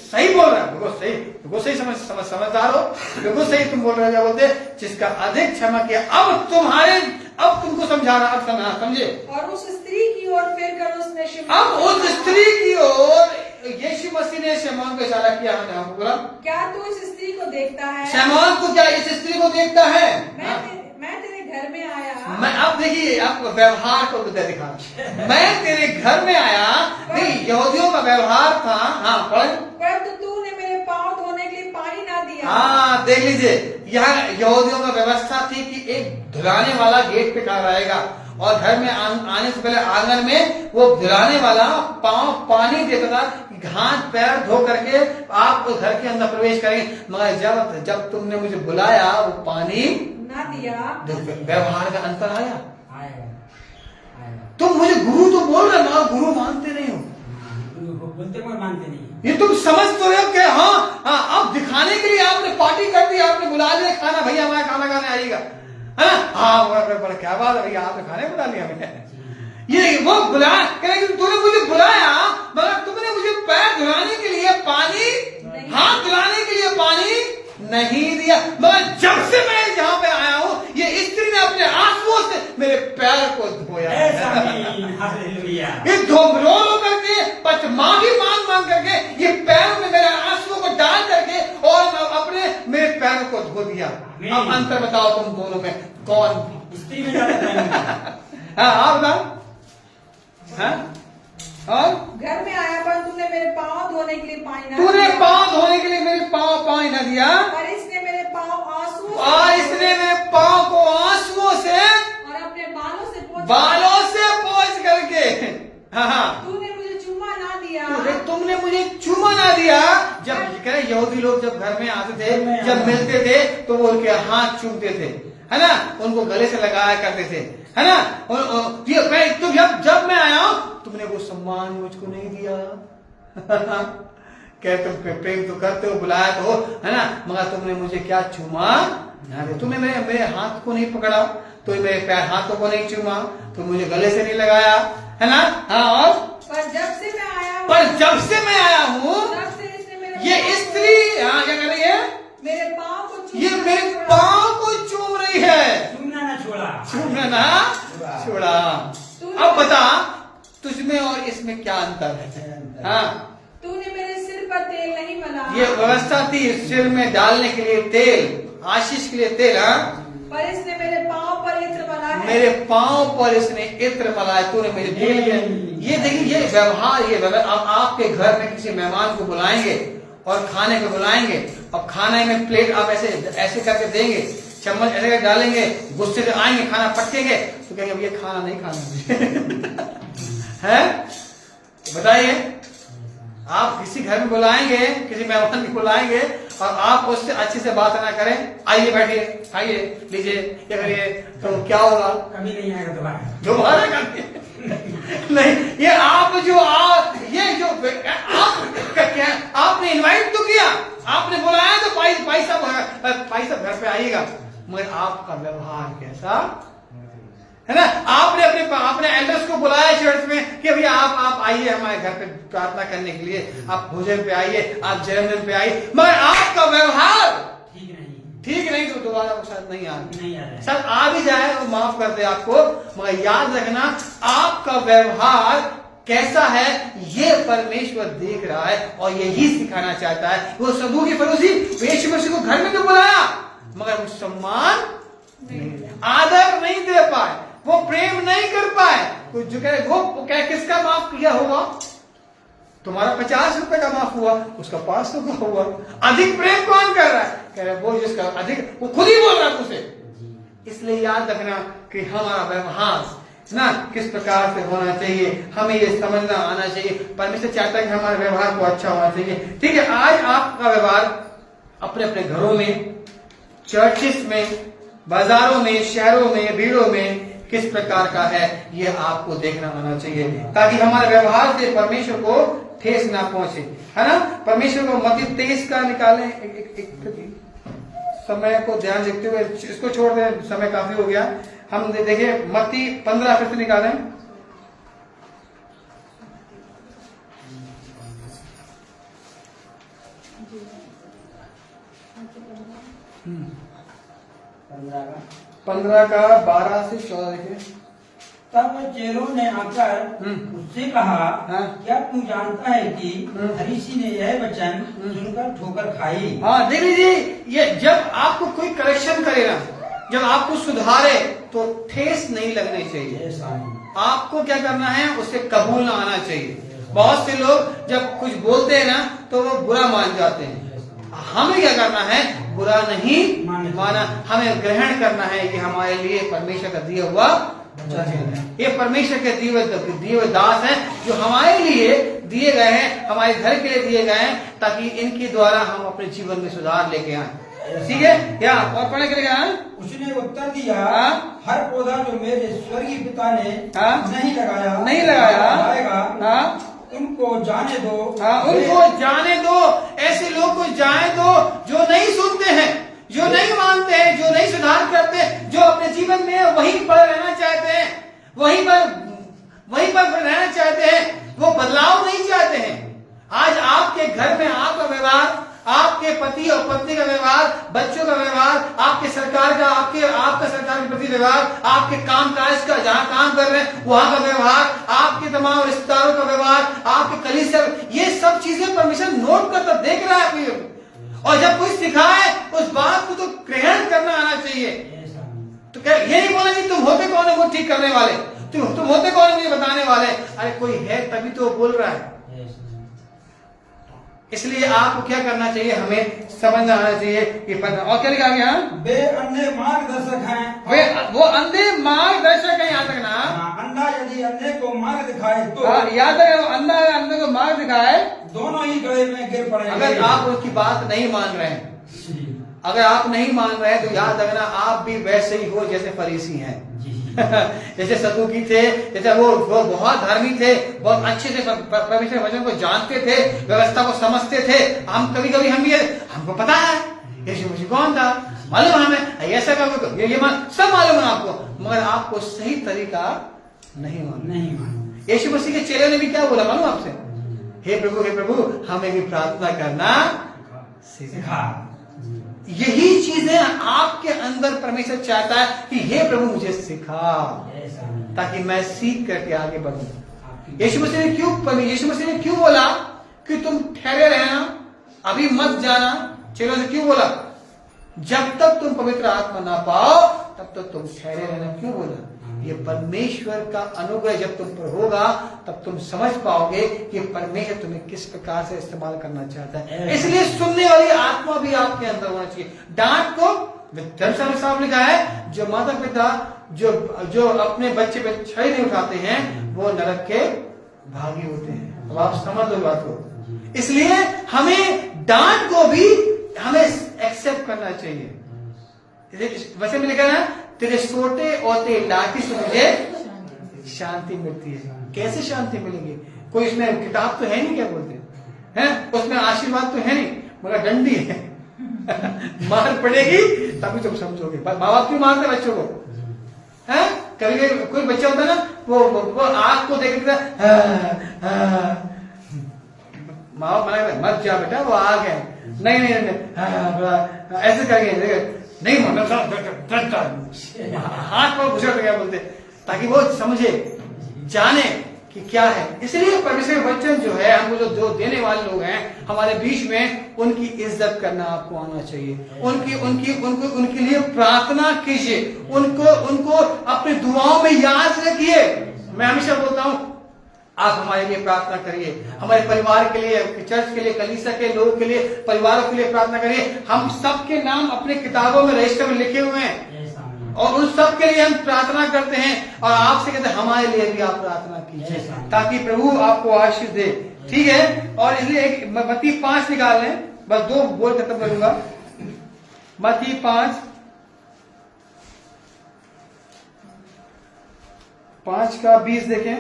सही बोल रहा है, बिल्कुल सही समझदार हो, बिल्कुल सही तुम बोल रहे हो। क्या बोलते? जिसका अधिक क्षमा किया। अब तुमको समझा रहा, अब समझे। और उस स्त्री की ओर फिर कर उसने अब उस स्त्री की ओर यीशु मसीह ने शमौन को इशारा किया, हमने बोला, क्या तू इस स्त्री को देखता है? शमौन को क्या इस स्त्री को देखता है? मैं तेरे घर में आया। मैं, अब देखिए, आपको व्यवहार को दिखा, मैं तेरे घर में आया, यहूदियों का व्यवहार था। हाँ, परंतु तूने मेरे पांव धोने के लिए पानी ना दिया। हाँ, देख लीजिए, यहाँ यहूदियों का व्यवस्था थी कि एक धुलाने वाला गेट पे खड़ा रहेगा, और घर में आने से पहले आंगन में वो धुलाने वाला पांव पानी देता था, हाथ पैर धो करके आप उस घर के अंदर प्रवेश करेंगे। मगर जब तुमने मुझे बुलाया, वो पानी ना दिया। व्यवहार का अंतर आया। तुम मुझे गुरु तो बोल रहे हो, गुरु मानते नहीं हो, बोलते मानते नहीं। ये तुम समझ तो रहे हो कि हाँ, अब दिखाने के लिए आपने पार्टी कर दी, आपने बुला लिया खाना, भैया हमारा खाना खाने आइएगा, है ना? हाँ, क्या बात है भैया, आपने खाने बुला लिया हमें। ये वो बुला, तूने मुझे बुलाया, मगर तुमने मुझे पैर धुलाने के लिए पानी, हाथ धुलाने के लिए पानी नहीं दिया। मगर जब से मैं यहाँ पे आया हूँ, ये स्त्री ने अपने आंसुओं से मेरे पैर को धोया। ये रो करके, माफी मांग करके, ये पैर में मेरे आंसुओं को डाल करके, और अपने मेरे पैरों को धो दिया। अब अंतर बताओ तुम दोनों में कौन स्त्री में ज्यादा? हाँ, बताओ। हाँ? और घर में आया, पर तुमने मेरे पाँव धोने के लिए पानी ना तूने दिया। पाँव धोने के लिए मेरे पाँव पानी न दिया, और इसने मेरे पाँव आंसुओं से, और इसने मेरे पाँव को आंसुओं से और अपने बालों से पोंछ करके, हाँ, तूने मुझे चुम्मा ना दिया। तुमने मुझे चुम्मा ना दिया। जब यहूदी लोग जब घर में आते थे, जब मिलते थे, तो वो उनके हाथ चूमते थे, है ना, उनको गले से लगाया करते थे, है ना। तुम जब मैं आया हूं, तुमने वो सम्मान मुझको नहीं दिया। क्या तुम प्रेम तो करते हो, बुलाया तो हो, है ना, मगर तुमने मुझे क्या चूमा? तुमने मेरे हाथ को नहीं पकड़ा, तो मेरे पैर हाथों को नहीं चूमा, तो मुझे गले से नहीं लगाया, है ना। हाँ, और पर जब से मैं आया हूँ, ये स्त्री यहाँ क्या कर रही है? मेरे पाँव को ये मेरे पाँव को चूम रही है। चूमना ना छोड़ा। अब बता, तुझमें और इसमें क्या अंतर है? हाँ, तूने मेरे सिर पर तेल नहीं मला। ये व्यवस्था थी सिर में डालने के लिए तेल, आशीष के लिए तेल। हाँ, पर इसने मेरे पाँव पर इत्र मला है। मेरे पाँव पर इसने इत्र मला, तूने मुझे तेल दिया। ये देखिए, ये व्यवहार, अब आपके घर में किसी मेहमान को बुलाएंगे और खाने को बुलाएंगे, अब खाने में प्लेट आप ऐसे करके देंगे, चम्मच ऐसे करके डालेंगे, गुस्से से आएंगे, खाना पटकेंगे, तो कहेंगे अब ये खाना नहीं खाना मुझे। है, बताइए, आप किसी घर में बुलाएंगे, किसी मेहमान को बुलाएंगे, और आप उससे अच्छे से बात ना करें, आइए बैठिए, खाइए, लीजिए, ये करिए, तो क्या होगा? कभी नहीं आएगा दोबारा। दोबारा करके नहीं, ये आप जो ये जो आप क्या आपने इनवाइट तो किया, आपने बुलाया तो भाई साहब घर पे आइएगा, मगर आपका व्यवहार कैसा है ना। आपने अपने एल्डर्स को बुलाया चर्च में कि भैया आप आइए हमारे घर पे प्रार्थना करने के लिए, आप भोजन पे आइए, आप जन्मदिन पे आइए, मगर आपका व्यवहार ठीक नहीं तो दोबारा वो शायद नहीं आ शायद आ भी जाए वो माफ कर दे आपको, मगर याद रखना आपका व्यवहार कैसा है ये परमेश्वर देख रहा है और यही सिखाना चाहता है। वो सदूकी फरीसी यीशु मसीह को घर में तो बुलाया मगर वो सम्मान आदर नहीं दे पाए, वो प्रेम नहीं कर पाए। तो जो कहे वो क्या किसका माफ किया होगा, तुम्हारा 50 रुपए का माफ हुआ, उसका 500 का हुआ। अधिक प्रेम कौन कर रहा है, कह रहे वो जिसका अधिक, वो खुद ही बोल रहा है उसे। इसलिए याद रखना कि हमारा व्यवहार ना किस प्रकार से होना चाहिए, हमें ये समझना आना चाहिए। परमेश्वर चाहता है कि हमारे व्यवहार को अच्छा होना चाहिए। ठीक है, आज आपका व्यवहार अपने अपने घरों में, चर्चिस में, बाजारों में, शहरों में, भीड़ों में किस प्रकार का है ये आपको देखना आना चाहिए, ताकि हमारे व्यवहार से परमेश्वर को ठेस ना पहुंचे, है ना। परमेश्वर को मत्ती 23 का निकालें, एक समय को ध्यान रखते हुए इसको छोड़ दें, समय काफी हो गया। हम देखिए मत्ती 15 फिर से निकालें। पंद्रह का 12 से 14 देखिए। तब चेलों ने आकर उससे कहा, क्या तू जानता है कि फरीसी ने यह वचन सुनकर ठोकर खाई। हाँ देख लीजिए, ये जब आपको कोई करेक्शन करे ना, जब आपको सुधारे तो ठेस नहीं लगनी चाहिए। आपको क्या करना है, उसे कबूल ना आना चाहिए। बहुत से लोग जब कुछ बोलते हैं ना तो वो बुरा मान जाते हैं। हमें क्या करना है, बुरा नहीं माना, हमें ग्रहण करना है कि हमारे लिए परमेश्वर का दिया हुआ ये परमेश्वर के दिए हुए दास हैं जो हमारे लिए दिए गए हैं, हमारे घर के लिए दिए गए हैं, ताकि इनके द्वारा हम अपने जीवन में सुधार लेके आए। ठीक है क्या, और पढ़ने के लिए उसने उत्तर दिया, हर पौधा जो मेरे स्वर्गीय पिता ने नहीं लगाया उनको जाने दो। उनको जाने दो, ऐसे लोग को जाने दो जो नहीं सुनते हैं, जो नहीं मानते हैं, जो नहीं सुधार करते, जो अपने जीवन में वहीं पर रहना चाहते हैं, वहीं पर रहना चाहते हैं, वो बदलाव नहीं चाहते हैं। आज आपके घर में आपका व्यवहार, आपके पति और पत्नी का व्यवहार, बच्चों का व्यवहार, आपके सरकार का आपका सरकार के प्रति व्यवहार, आपके काम काज का जहां काम कर रहे हैं वहां का व्यवहार, आपके तमाम रिश्तेदारों का व्यवहार, आपके कलीसिया, ये सब चीजें परमेश्वर नोट करता देख रहा है। और जब कोई सिखाए उस बात को तो ग्रहण करना आना चाहिए। तो क्या ये नहीं बोला कि तुम होते कौन है वो ठीक करने वाले, तुम होते कौन है मुझे बताने वाले। अरे कोई है तभी तो बोल रहा है। इसलिए आपको क्या करना चाहिए, हमें समझना आना चाहिए कि और क्या लिखा गया, वे अंधे मार्गदर्शक हैं। वो अंधे मार्गदर्शक है। याद रखना, अंधा यदि अंधे को मार्ग दिखाए तो, याद रखना, अंधा अंधे को मार्ग दिखाए दोनों ही गड्ढे में गिर पड़ेंगे। अगर आप उसकी बात नहीं मान रहे हैं, अगर आप नहीं मान रहे हैं तो याद रखना आप भी वैसे ही हो जैसे फरीसी हैं। जैसे सदूकी थे, जैसे वो बहुत धार्मिक थे, बहुत अच्छे से परमेश्वर वचन को जानते थे, व्यवस्था को समझते थे। हम कभी कभी हमको पता है यीशु मसीह कौन था, मालूम हमें ऐसा का ये सब मालूम है आपको, मगर आपको सही तरीका नहीं मालूम। यीशु मसीह के चेले ने भी क्या बोला मालूम आपसे, हे प्रभु हमें भी प्रार्थना करना सिखा। यही चीजें आपके अंदर परमेश्वर चाहता है कि हे प्रभु मुझे सिखा, ताकि मैं सीख करके आगे बढ़ूं। यीशु मसीह ने क्यों बोला कि तुम ठहरे रहना, अभी मत जाना। चेलों से क्यों बोला, जब तक तुम पवित्र आत्मा ना पाओ तब तक तुम ठहरे रहना। क्यों बोला, ये परमेश्वर का अनुग्रह जब तुम पर होगा तब तुम समझ पाओगे कि परमेश्वर तुम्हें किस प्रकार से इस्तेमाल करना चाहता है। इसलिए सुनने वाली आत्मा भी आपके अंदर होना चाहिए। डांट को धर्मशास्त्र साहब लिखा है, जो माता पिता जो अपने बच्चे पे छड़ी नहीं उठाते हैं वो नरक के भागी होते हैं। अब आप समझ लो बात को। इसलिए हमें डांट को भी हमें एक्सेप्ट करना चाहिए। वैसे में लिखा है, तेरे सोटे और तेरे लाठी से मुझे शांति मिलती है। कैसे शांति मिलेगी? कोई इसमें किताब तो है नहीं, क्या बोलते हैं, उसमें आशीर्वाद तो है नहीं, मगर डंडी है। मार पड़ेगी तभी तुम समझोगे। माँ बाप क्यों मारते बच्चों को? है कभी कोई बच्चा होता है ना, वो आग को देख के माँ बाप मना मत जा बेटा, वो आग है। नहीं नहीं, नहीं ऐसे करेंगे, नहीं मतलब हाथ पर घुसड़ गया बोलते, ताकि वो समझे, जाने कि क्या है। इसलिए परमेश्वर के वचन जो है, हमको जो देने वाले लोग हैं हमारे बीच में, उनकी इज्जत करना आपको आना चाहिए। उनके लिए प्रार्थना कीजिए, उनको अपनी दुआओं में याद रखिए। मैं हमेशा बोलता हूँ, आप हमारे लिए प्रार्थना करिए, हमारे परिवार के लिए, चर्च के लिए, कलीसिया के लोगों के लिए, परिवारों के लिए प्रार्थना करिए। हम सबके नाम अपने किताबों में रजिस्टर में लिखे हुए हैं और उन सब के लिए हम प्रार्थना करते हैं। और आपसे कहते हैं हमारे लिए भी आप प्रार्थना कीजिए, ताकि प्रभु आपको आशीष दे। ठीक है? और इसलिए एक मत्ती 5 निकाल लें, बस 2 बोल खत्म करूंगा। मत्ती 5 का 20 देखें।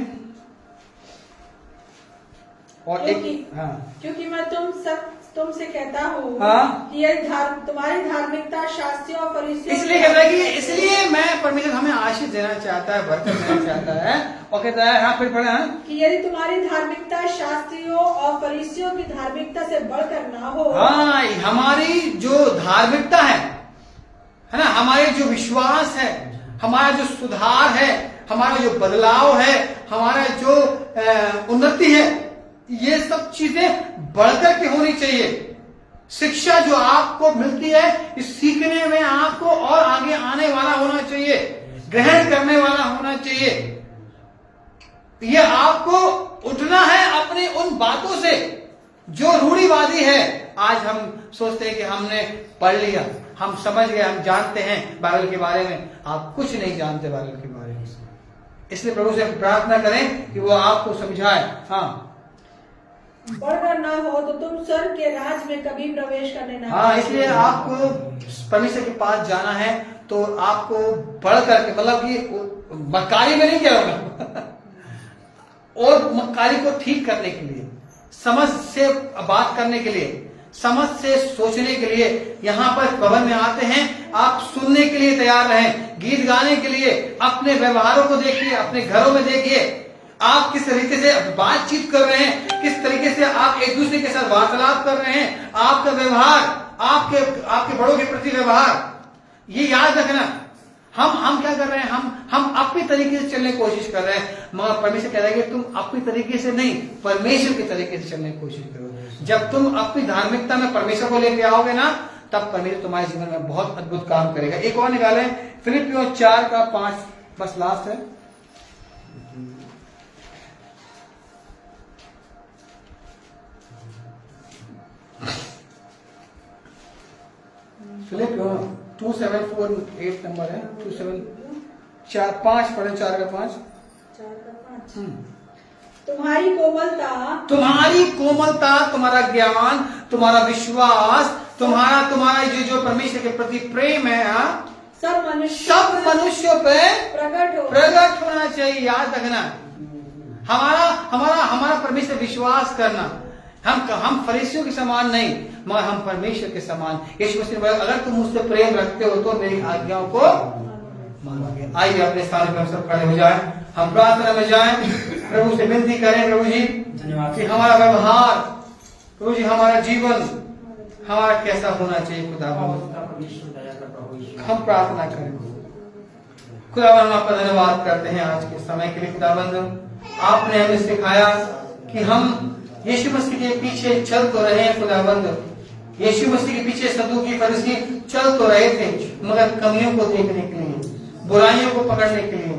और क्योंकि मैं तुमसे कहता हूँ कि तुम्हारी धार्मिकता शास्त्रियों और फरीसियों, इसलिए कहता है कि इसलिए मैं परमेश्वर हमें आशीष देना चाहता है, बरकत देना चाहता है। और कहता है, हाँ फिर पढ़े, कि यदि तुम्हारी धार्मिकता शास्त्रियों और फरीसियों की धार्मिकता से बढ़कर ना हो। हाँ, हमारी जो धार्मिकता है ना, हमारे जो विश्वास है, हमारा जो सुधार है, हमारा जो बदलाव है, हमारा जो उन्नति है, ये सब चीजें बढ़कर के होनी चाहिए। शिक्षा जो आपको मिलती है, इस सीखने में आपको और आगे आने वाला होना चाहिए, ग्रहण करने वाला होना चाहिए। ये आपको उठना है अपनी उन बातों से जो रूढ़िवादी है। आज हम सोचते हैं कि हमने पढ़ लिया, हम समझ गए, हम जानते हैं बाइबल के बारे में। आप कुछ नहीं जानते बाइबल के बारे में। इसलिए प्रभु से प्रार्थना करें कि वो आपको समझाए। हाँ, बढ़कर ना हो तो तुम स्वर्ग के राज में कभी प्रवेश करने ना। हाँ, इसलिए आपको परमेश्वर के पास जाना है तो आपको बढ़ करके, मतलब कि मक्कारी में नहीं क्या होगा और मक्कारी को ठीक करने के लिए, समझ से बात करने के लिए, समझ से सोचने के लिए यहाँ पर भवन में आते हैं। आप सुनने के लिए तैयार रहें, गीत गाने के लिए। अपने व्यवहारों को देखिए, अपने घरों में देखिए, आप किस तरीके से बातचीत कर रहे हैं, किस तरीके से आप एक दूसरे के साथ वार्तालाप कर रहे हैं, आपका व्यवहार, आपके बड़ों के प्रति व्यवहार, ये याद रखना। हम क्या कर रहे हैं, हम अपनी तरीके से चलने की कोशिश कर रहे हैं, मगर परमेश्वर कह रहा है कि तुम अपनी तरीके से नहीं, परमेश्वर के तरीके से चलने की कोशिश करो। जब तुम अपनी धार्मिकता में परमेश्वर को लेकर आओगे ना, तब परमेश्वर तुम्हारे जीवन में बहुत अद्भुत काम करेगा। एक और निकाले, फिलिपियों 4 का 5, बस लास्ट है। फिलिपियों 2748 नंबर है, 5 पढ़े, 4 का 5। तुम्हारी कोमलता, तुम्हारा ज्ञान, तुम्हारा विश्वास, तुम्हारा जो परमेश्वर के प्रति प्रेम है, सब मनुष्यों पे प्रकट होना चाहिए। याद रखना, हमारा परमेश्वर विश्वास करना। हम फरीसियों के समान नहीं, मगर हम परमेश्वर के समान। यीशु मसीह ने, अगर तुम मुझसे प्रेम रखते हो तो मेरी आज्ञाओं को मानोगे। आइए अपने स्थान पर हम सब खड़े हो जाएं, हम प्रार्थना में जाएं, प्रभु से विनती करें, प्रभु जी कि हमारा व्यवहार, प्रभु जी हमारा जीवन, हमारा कैसा होना चाहिए। खुदाबंद हम प्रार्थना करें। खुदाबंद हम आपका धन्यवाद करते हैं आज के समय के लिए। खुदाबंद आपने हमें सिखाया कि हम यीशु मसीह के पीछे चल तो रहे हैं। खुदाबंद यीशु मसीह के पीछे सदूकी फरीसी चल तो रहे थे, मगर कमियों को देखने के लिए, बुराइयों को पकड़ने के लिए,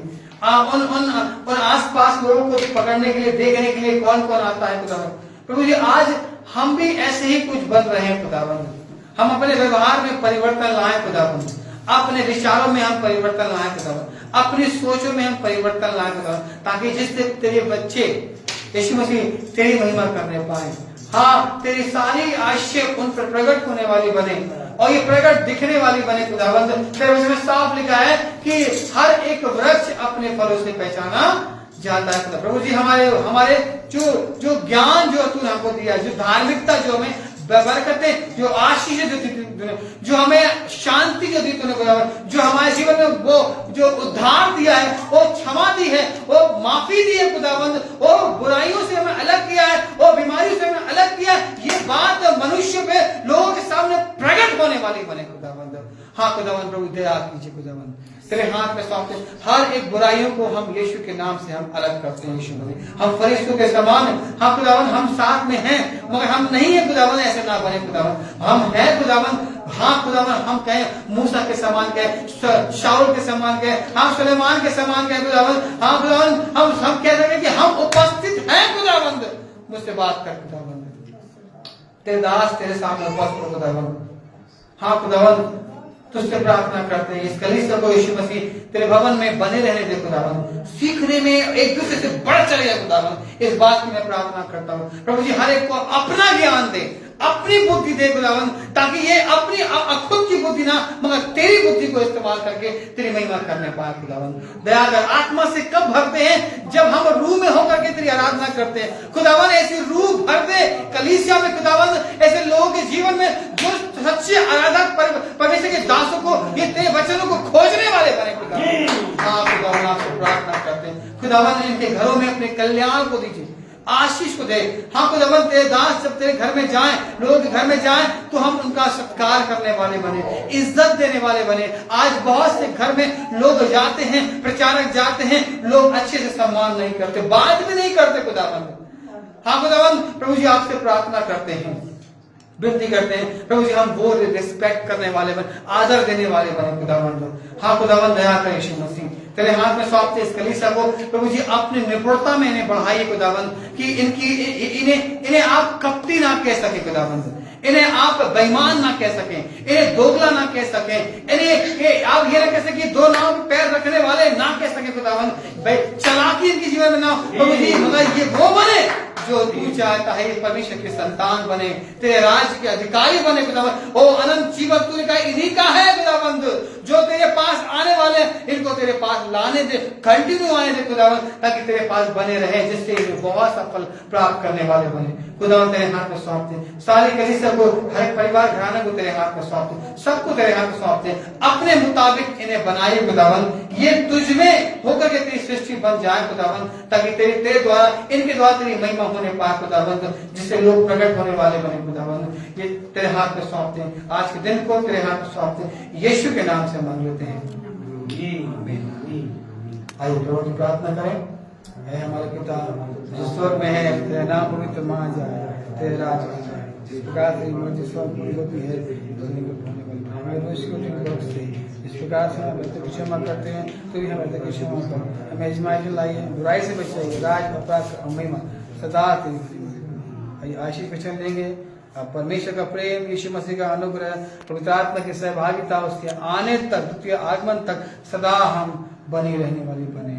उन आसपास लोगों को पकड़ने के लिए, देखने के लिए कौन कौन आता है। खुदाबंद प्रभु जी, आज हम भी ऐसे ही कुछ बन रहे हैं। खुदाबंद हम अपने व्यवहार में परिवर्तन लाएं। खुदाबंद अपने विचारों में हम परिवर्तन लाएं। खुदाबंद अपनी सोचों में हम परिवर्तन लाएं। खुदाबंद ताकि जिससे तेरे बच्चे यीशु मसीह तेरी महिमा करने पाए। हाँ, तेरी सारी आशीष उन पर प्रकट होने वाली बने और ये प्रकट दिखने वाली बने। खुदाबंद तेरे वचन में साफ लिखा है कि हर एक वृक्ष अपने फलों से पहचाना जाता है। प्रभु जी हमारे जो ज्ञान जो तूने हमको दिया, जो धार्मिकता जो हमें बरकतें, जो आशीष जो हमें शांति जो दी तूने खुदावन, जो हमारे जीवन में वो जो उद्धार दिया है, वो क्षमा दी है, वो माफी दी है खुदावन, वो बुराइयों से हमें अलग किया है, वो बीमारियों से हमें अलग किया है, ये बात मनुष्य पे लोगों के सामने प्रकट होने वाली बने खुदावन। हाँ खुदावन प्रभु दया कीजिए खुदावन, तेरे हाथ में सौंपते हर एक बुराइयों को हम यीशु के नाम से हम अलग करते हैं। यीशु में हम फरिश्तों के समान हैं। हाँ खुदावन हम साथ में हैं मगर हम नहीं है खुदावन, ऐसे ना बने खुदावन, हम हैं खुदावन। हाँ खुदावन हम कहें मूसा के समान कहें, शाऊल के समान कहें, हम सुलेमान के समान कहें खुदावन। हाँ खुदावन हम कह रहे हैं कि हम उपस्थित हैं खुदावन, मुझसे बात कर खुदावन, तेरे दास तेरे सामने उपस्थित हो खुदावन। हाँ खुदावन तुझसे प्रार्थना करते हैं इस कलीसिया को यीशु मसीह तेरे भवन में बने रहने दे खुदावन, सीखने में एक दूसरे से बढ़ चले खुदावन, इस बात की मैं प्रार्थना करता हूँ। प्रभु जी हर एक को अपना ज्ञान दे, अपनी बुद्धि दे खुदावन, ताकि ये अपनी खुद की बुद्धि ना मगर तेरी बुद्धि को इस्तेमाल करके तेरी महिमा करने पाए खुदावन। दया कर, आत्मा से कब भरते हैं जब हम रूह में होकर के तेरी आराधना करते हैं खुदावन, ऐसी रूह भर दे कलीसिया में खुदावन, ऐसे लोगों के जीवन में जो सच्चे आराधक परमेश्वर के दासों को, ये तेरे वचनों को खोजने वाले बने खुदावन। हाँ खुदावन आपसे प्रार्थना करते हैं खुदावन, इनके घरों में अपने कल्याण को दीजिए, आशीष को दे। हाँ खुदावन तेरे दास जब तेरे घर में जाएं, लोग घर में जाएं तो हम उनका सत्कार करने वाले बने, इज्जत देने वाले बने। आज बहुत से घर में लोग जाते हैं, प्रचारक जाते हैं, लोग अच्छे से सम्मान नहीं करते, बात भी नहीं करते खुदावन। हाँ खुदावन प्रभु जी आपसे प्रार्थना करते हैं, विनती करते हैं प्रभु जी हम वो रिस्पेक्ट करने वाले बने, आदर देने वाले बने खुदावन। हाँ खुदावन दया कर यीशु मसीह तेरे हाथ में सौंपते इस कलीसिया को प्रभु जी अपनी निपुणता में इन्हें बढ़ाइए खुदावन, कि इन्हें आप कपटी ना कह सके खुदावन, इन्हें आप बेईमान ना कह सकें, इन्हें दोगला ना कह सकें, इन्हें आप ये ना कह सकें दो नाव पे पैर रखने वाले ना कह सके खुदावन, चालाकी इनके जीवन में ना प्रभु जी, मगर ये वो बने जो तू चाहता है, परमेश्वर के संतान बने, तेरे राज्य के अधिकारी बने खुदावन। ओ अनंत जीवन तूने कहा इन्हीं का है खुदावंद, जो तेरे पास आने वाले इनको तेरे पास लाने दे, कंटिन्यू आने दे खुदावन, ताकि तेरे पास बने रहे, जिससे ये बहुत सफल प्राप्त करने वाले बने खुदावन। तेरे हाथ में सौंपते सारी कलीसिया को, हर एक परिवार घराने को तेरे हाथ में सौंपते, सबको तेरे हाथ में सौंपते, अपने मुताबिक इन्हें बनाइए खुदावन, ये तुझ में होकर के तेरी सृष्टि बन जाए खुदावन, ताकि तेरे द्वारा इनके द्वारा तेरी महिमा होने पाए खुदावन, जिससे लोग प्रकट होने वाले बने खुदावन। ये तेरे हाथ में सौंपते हैं, आज के दिन को तेरे हाथ में सौंपते हैं, यीशु के नाम से मांग लेते हैं, आइए प्रभु की प्रार्थना करें। है हमारे पिता जो स्वर्ग में है, तेरा नाम पवित्र माना जाए, तेरे राज आ जाए, जिस प्रकार से मर्जी स्वर्ग में होती है हमें रोज को बख्शे, इस प्रकार से हम बच्चे क्षमा करते हैं तो भी हमें तक क्षमा कर, हमें आजमाइश में लाइए, बुराई से बचाइए, राज अपराध और महिमा सदा तेरी। आशीष वचन लेंगे, परमेश्वर का प्रेम, यीशु मसीह का अनुग्रह, पवित्र आत्मा की सहभागिता, उसके आने तक, द्वितीय आगमन तक सदा हम बनी रहने वाली बने।